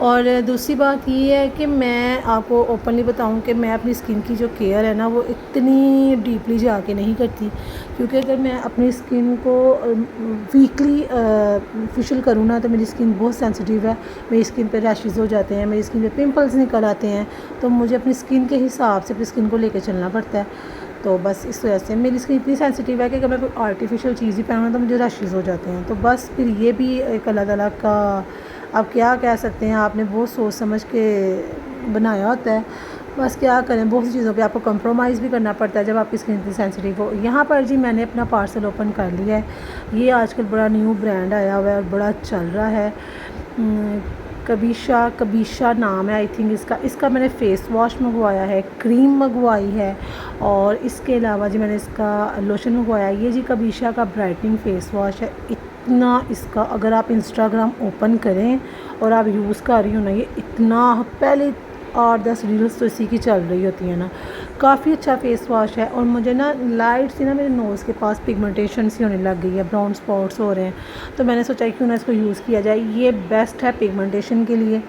और दूसरी बात ये है कि मैं आपको ओपनली बताऊं कि मैं अपनी स्किन की जो केयर है ना वो इतनी डीपली जाके नहीं करती, क्योंकि अगर मैं अपनी स्किन को वीकली फेशियल करूँ ना तो मेरी स्किन बहुत सेंसिटिव है, मेरी स्किन पे रैशेज़ हो जाते हैं, मेरी स्किन पे पिंपल्स निकल आते हैं, तो मुझे अपनी स्किन के हिसाब से अपनी स्किन को लेकर चलना पड़ता है। तो बस इस वजह से मेरी स्किन इतनी सेंसिटिव है कि अगर मैं कोई आर्टिफिशियल चीज़ ही पहनूँ तो मुझे रैशेज़ हो जाते हैं। तो बस फिर ये भी एक अल्लाह ताला का, अब क्या कह सकते हैं, आपने बहुत सोच समझ के बनाया होता है, बस क्या करें, बहुत सी चीज़ों पे आपको कंप्रोमाइज़ भी करना पड़ता है जब आपकी स्किन इतनी सेंसिटिव हो। यहाँ पर जी मैंने अपना पार्सल ओपन कर लिया है। ये आजकल बड़ा न्यू ब्रांड आया हुआ है और बड़ा चल रहा है, कबीशा नाम है आई थिंक इसका मैंने फ़ेस वॉश मंगवाया है, क्रीम मंगवाई है और इसके अलावा जी मैंने इसका लोशन मंगवाया है। ये जी कबीशा का ब्राइटनिंग फ़ेस वॉश है। इतना इसका अगर आप इंस्टाग्राम ओपन करें और आप यूज़ कर रही हो ना, ये इतना पहले 8-10 रील्स तो इसी की चल रही होती है ना, काफ़ी अच्छा फ़ेस वॉश है। और मुझे ना लाइट सी ना मेरे नोज़ के पास पिगमेंटेशन सी होने लग गई है, ब्राउन स्पॉट्स हो रहे हैं, तो मैंने सोचा क्यों ना इसको यूज़ किया जाए, ये बेस्ट है पिगमेंटेशन के लिए।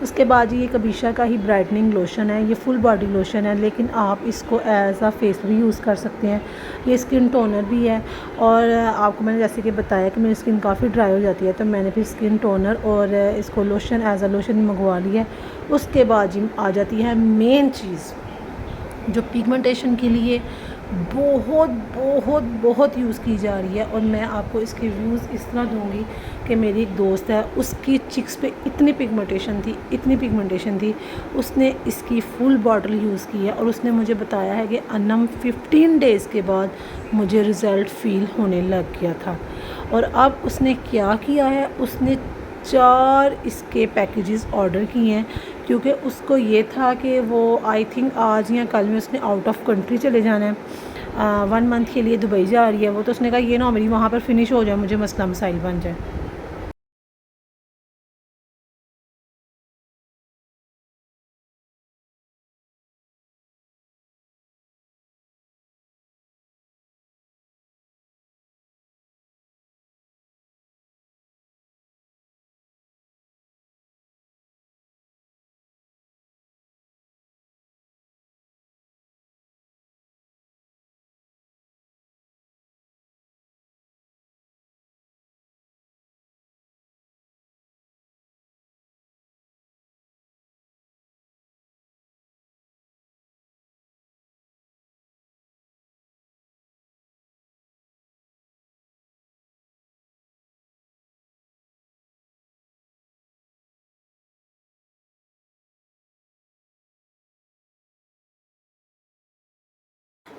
उसके बाद ये कबीशा का ही ब्राइटनिंग लोशन है, ये फुल बॉडी लोशन है, लेकिन आप इसको एज आ फेस भी यूज़ कर सकते हैं। ये स्किन टोनर भी है और आपको मैंने जैसे कि बताया कि मेरी स्किन काफ़ी ड्राई हो जाती है, तो मैंने फिर स्किन टोनर और इसको लोशन एज आ लोशन ही मंगवा लिया है। उसके बाद जी आ जाती है मेन चीज़ जो पिगमेंटेशन के लिए बहुत बहुत बहुत यूज़ की जा रही है। और मैं आपको इसके व्यूज़ इस तरह दूंगी कि मेरी एक दोस्त है, उसकी चिक्स पे इतनी पिगमेंटेशन थी, उसने इसकी फुल बॉटल यूज़ की है और उसने मुझे बताया है कि अनम 15 डेज़ के बाद मुझे रिज़ल्ट फ़ील होने लग गया था। और अब उसने क्या किया है, उसने 4 इसके पैकेजेस ऑर्डर किए हैं, क्योंकि उसको ये था कि वो आई थिंक आज या कल में उसने आउट ऑफ कंट्री चले जाना है, 1 मंथ के लिए दुबई जा रही है वो, तो उसने कहा ये ना मेरी वहाँ पर फिनिश हो जाए, मुझे मसला मसाइल बन जाए।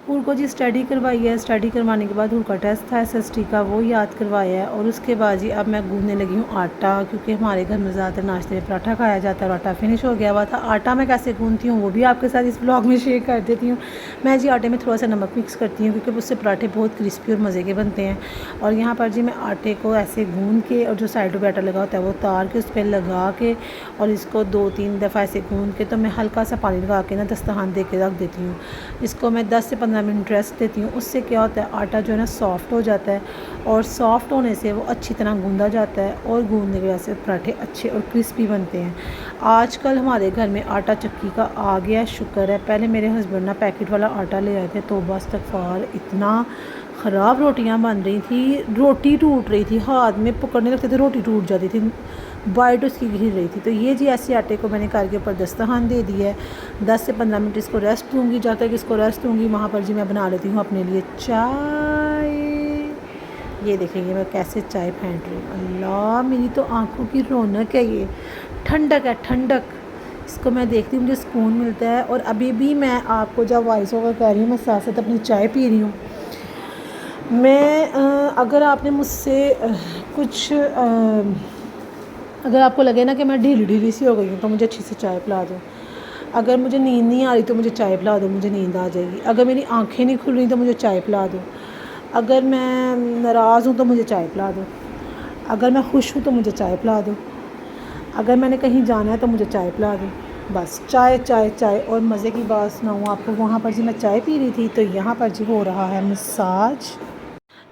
हूर को जी स्टडी करवाई है, स्टडी करवाने के बाद हूर का टेस्ट था SST का, वो याद करवाया है। और उसके बाद जी अब मैं गूंदने लगी हूँ आटा, क्योंकि हमारे घर में ज़्यादातर नाश्ते में पराठा खाया जाता है और आटा फिनिश हो गया हुआ था। आटा मैं कैसे गूंदती हूँ वो भी आपके साथ इस ब्लॉग में शेयर कर देती हूँ। मैं जी आटे में थोड़ा सा नमक मिक्स करती हूँ क्योंकि उससे पराठे बहुत क्रिस्पी और मज़े के बनते हैं। और यहाँ पर जी मैं आटे को ऐसे गूंद के और जो साइडों पर आटा लगा होता है वो उतार के उस पर लगा के और इसको 2-3 दफ़ा ऐसे गूंद के, तो मैं हल्का सा पानी लगा के ना दस्तरखान दे के रख देती हूँ। इसको मैं 10 से 15 मिनट रेस्ट देती हूँ। उससे क्या होता है, आटा जो है ना सॉफ़्ट हो जाता है और सॉफ़्ट होने से वो अच्छी तरह गूंदा जाता है और गूंदने की वजह से पराठे अच्छे और क्रिस्पी बनते हैं। आजकल हमारे घर में आटा चक्की का आ गया, शुक्र है। पहले मेरे हस्बैंड ना पैकेट वाला आटा ले आए थे, तो बस इस्तग़फ़ार, इतना ख़राब रोटियां बन रही थी, रोटी टूट रही थी, हाथ में पकड़ने लगते थे रोटी टूट जाती थी, बाइट उसकी गिर रही थी। तो ये जी ऐसे आटे को मैंने करके ऊपर दस्तरखान दे दिया है। 10 से 15 मिनट इसको रेस्ट दूँगी। जब तक इसको रेस्ट दूँगी वहाँ पर जी मैं बना लेती हूँ अपने लिए चाय। ये देखेंगे मैं कैसे चाय फेंट रही हूँ, अल्लाह मेरी तो आँखों की रौनक है ये। ठंडक है, ठंडक। इसको मैं देखती हूँ, मुझे सुकून मिलता है। और अभी भी मैं आपको जब वॉइस ओवर कर रही हूँ, मैं साथ साथ अपनी चाय पी रही हूँ। मैं अगर आपने मुझसे कुछ अगर आपको लगे ना कि मैं ढीली ढीली सी हो गई हूँ, तो मुझे अच्छी सी चाय पिला दो। अगर मुझे नींद नहीं आ रही तो मुझे चाय पिला दो, मुझे नींद आ जाएगी। अगर मेरी आंखें नहीं खुल रही तो मुझे चाय पिला दो। अगर मैं नाराज़ हूँ तो मुझे चाय पिला दो। अगर मैं खुश हूँ तो मुझे चाय पिला दो। अगर मैंने कहीं जाना है तो मुझे चाय पिला दो। बस चाय चाय चाय। और मज़े की बात सुनाऊँ आपको, वहाँ पर जी मैं चाय पी रही थी तो यहाँ पर जी हो रहा है मसाज।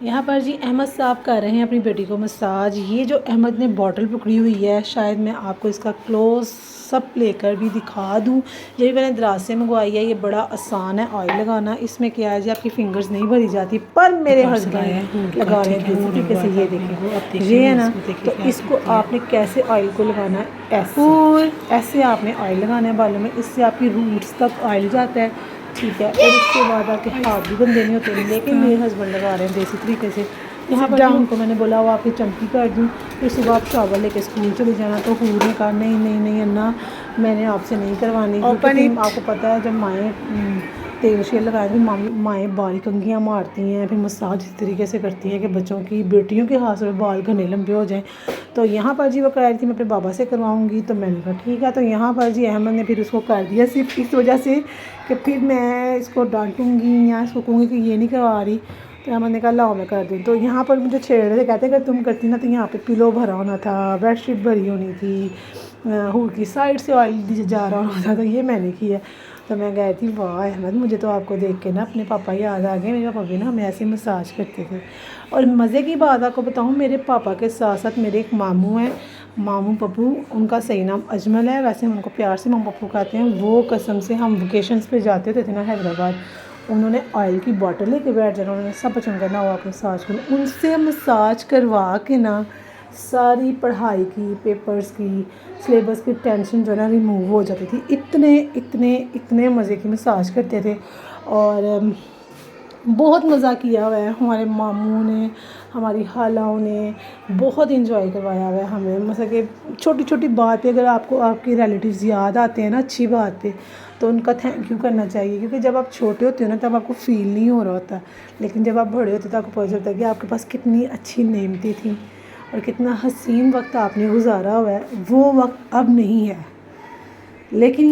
यहाँ पर जी अहमद साहब कर रहे हैं अपनी बेटी को मसाज। ये जो अहमद ने बॉटल पकड़ी हुई है, शायद मैं आपको इसका क्लोज सब लेकर भी दिखा दूँ। ये भी मैंने दराज से मंगवाई है। ये बड़ा आसान है ऑयल लगाना। इसमें क्या है जी, आपकी फिंगर्स नहीं भरी जाती, पर मेरे हस्बैंड लगा रहे हैं देसी तरीके से। ये देखें, ये है ना, तो इसको आपने कैसे ऑयल को लगाना है, ऐसे आपने ऑयल लगाना है बालों में। इससे आपकी रूट्स तक ऑयल जाता है, ठीक है। और उसके बाद आपके हाथ भी गंदे नहीं होते। लेकिन मेरे हस्बैंड लगा रहे हैं देसी तरीके से। यहाँ पर उनको मैंने बोला वो आपकी चमकी कर दूँ, फिर सुबह आप शावर लेके स्कूल चले जाना। तो हूर ने कहा नहीं नहीं नहीं अन्ना, मैंने आपसे नहीं करवानी, क्योंकि आपको पता है जब माएँ तेल शेल लगाए तो माएँ बाल कंघियाँ मारती हैं, फिर मसाज इस तरीके से करती हैं कि बच्चों की, बेटियों के हाथ में बाल घने लंबे हो जाएं। तो यहाँ पर जी वो कह रही थी मैं अपने बाबा से करवाऊँगी, तो मैंने कहा ठीक है। तो यहाँ पर जी अहमद ने फिर उसको कर दिया सिर्फ इस वजह से कि फिर मैं इसको डांटूँगी या इसको कहूँगी कि ये नहीं करवा रही। तो अहमद ने कहा लाओ मैं कर दूँ। तो यहाँ पर मुझे छेड़ रहे थे, कहते अगर तुम करती ना तो यहाँ पे पिलो भरा होना था, बेडशीट भरी होनी थी, हूर की साइड से ऑयल जा रहा होना था, तो ये मैंने किया। तो मैं गई थी, वाह अहमद मुझे तो आपको देख के ना अपने पापा याद आ गए। मेरे पापा भी ना हमें ऐसे मसाज करते थे। और मज़े की बात आपको बताऊँ, मेरे पापा के साथ साथ मेरे एक मामू हैं, मामू पप्पू, उनका सही नाम अजमल है, वैसे हम उनको प्यार से मामू पप्पू कहते हैं। वो कसम से हम वेकेशंस पे जाते थे ना हैदराबाद, उन्होंने ऑयल की बॉटल लेके बैठ जाना, उन्होंने सब पसंद करना हो आप मसाज करो। उनसे मसाज करवा के ना सारी पढ़ाई की, पेपर्स की, सिलेबस की टेंशन जो है ना रिमूव हो जाती थी। इतने इतने इतने मज़े की मसाज करते थे। और बहुत मज़ा किया हुआ है हमारे मामू ने, हमारी खालाओं ने बहुत इंजॉय करवाया हुआ है हमें। मतलब कि छोटी छोटी बात पे अगर आपको आपके रिलेटिव्स याद आते हैं ना अच्छी बात पे, तो उनका थैंक यू करना चाहिए। क्योंकि जब आप छोटे होते हो ना तब आपको फ़ील नहीं हो रहा होता, लेकिन जब आप बड़े होते हो तो आपको पता चलता है कि आपके पास कितनी अच्छी नेमतें थी और कितना हसीन वक्त आपने गुजारा हुआ है। वो वक्त अब नहीं है, लेकिन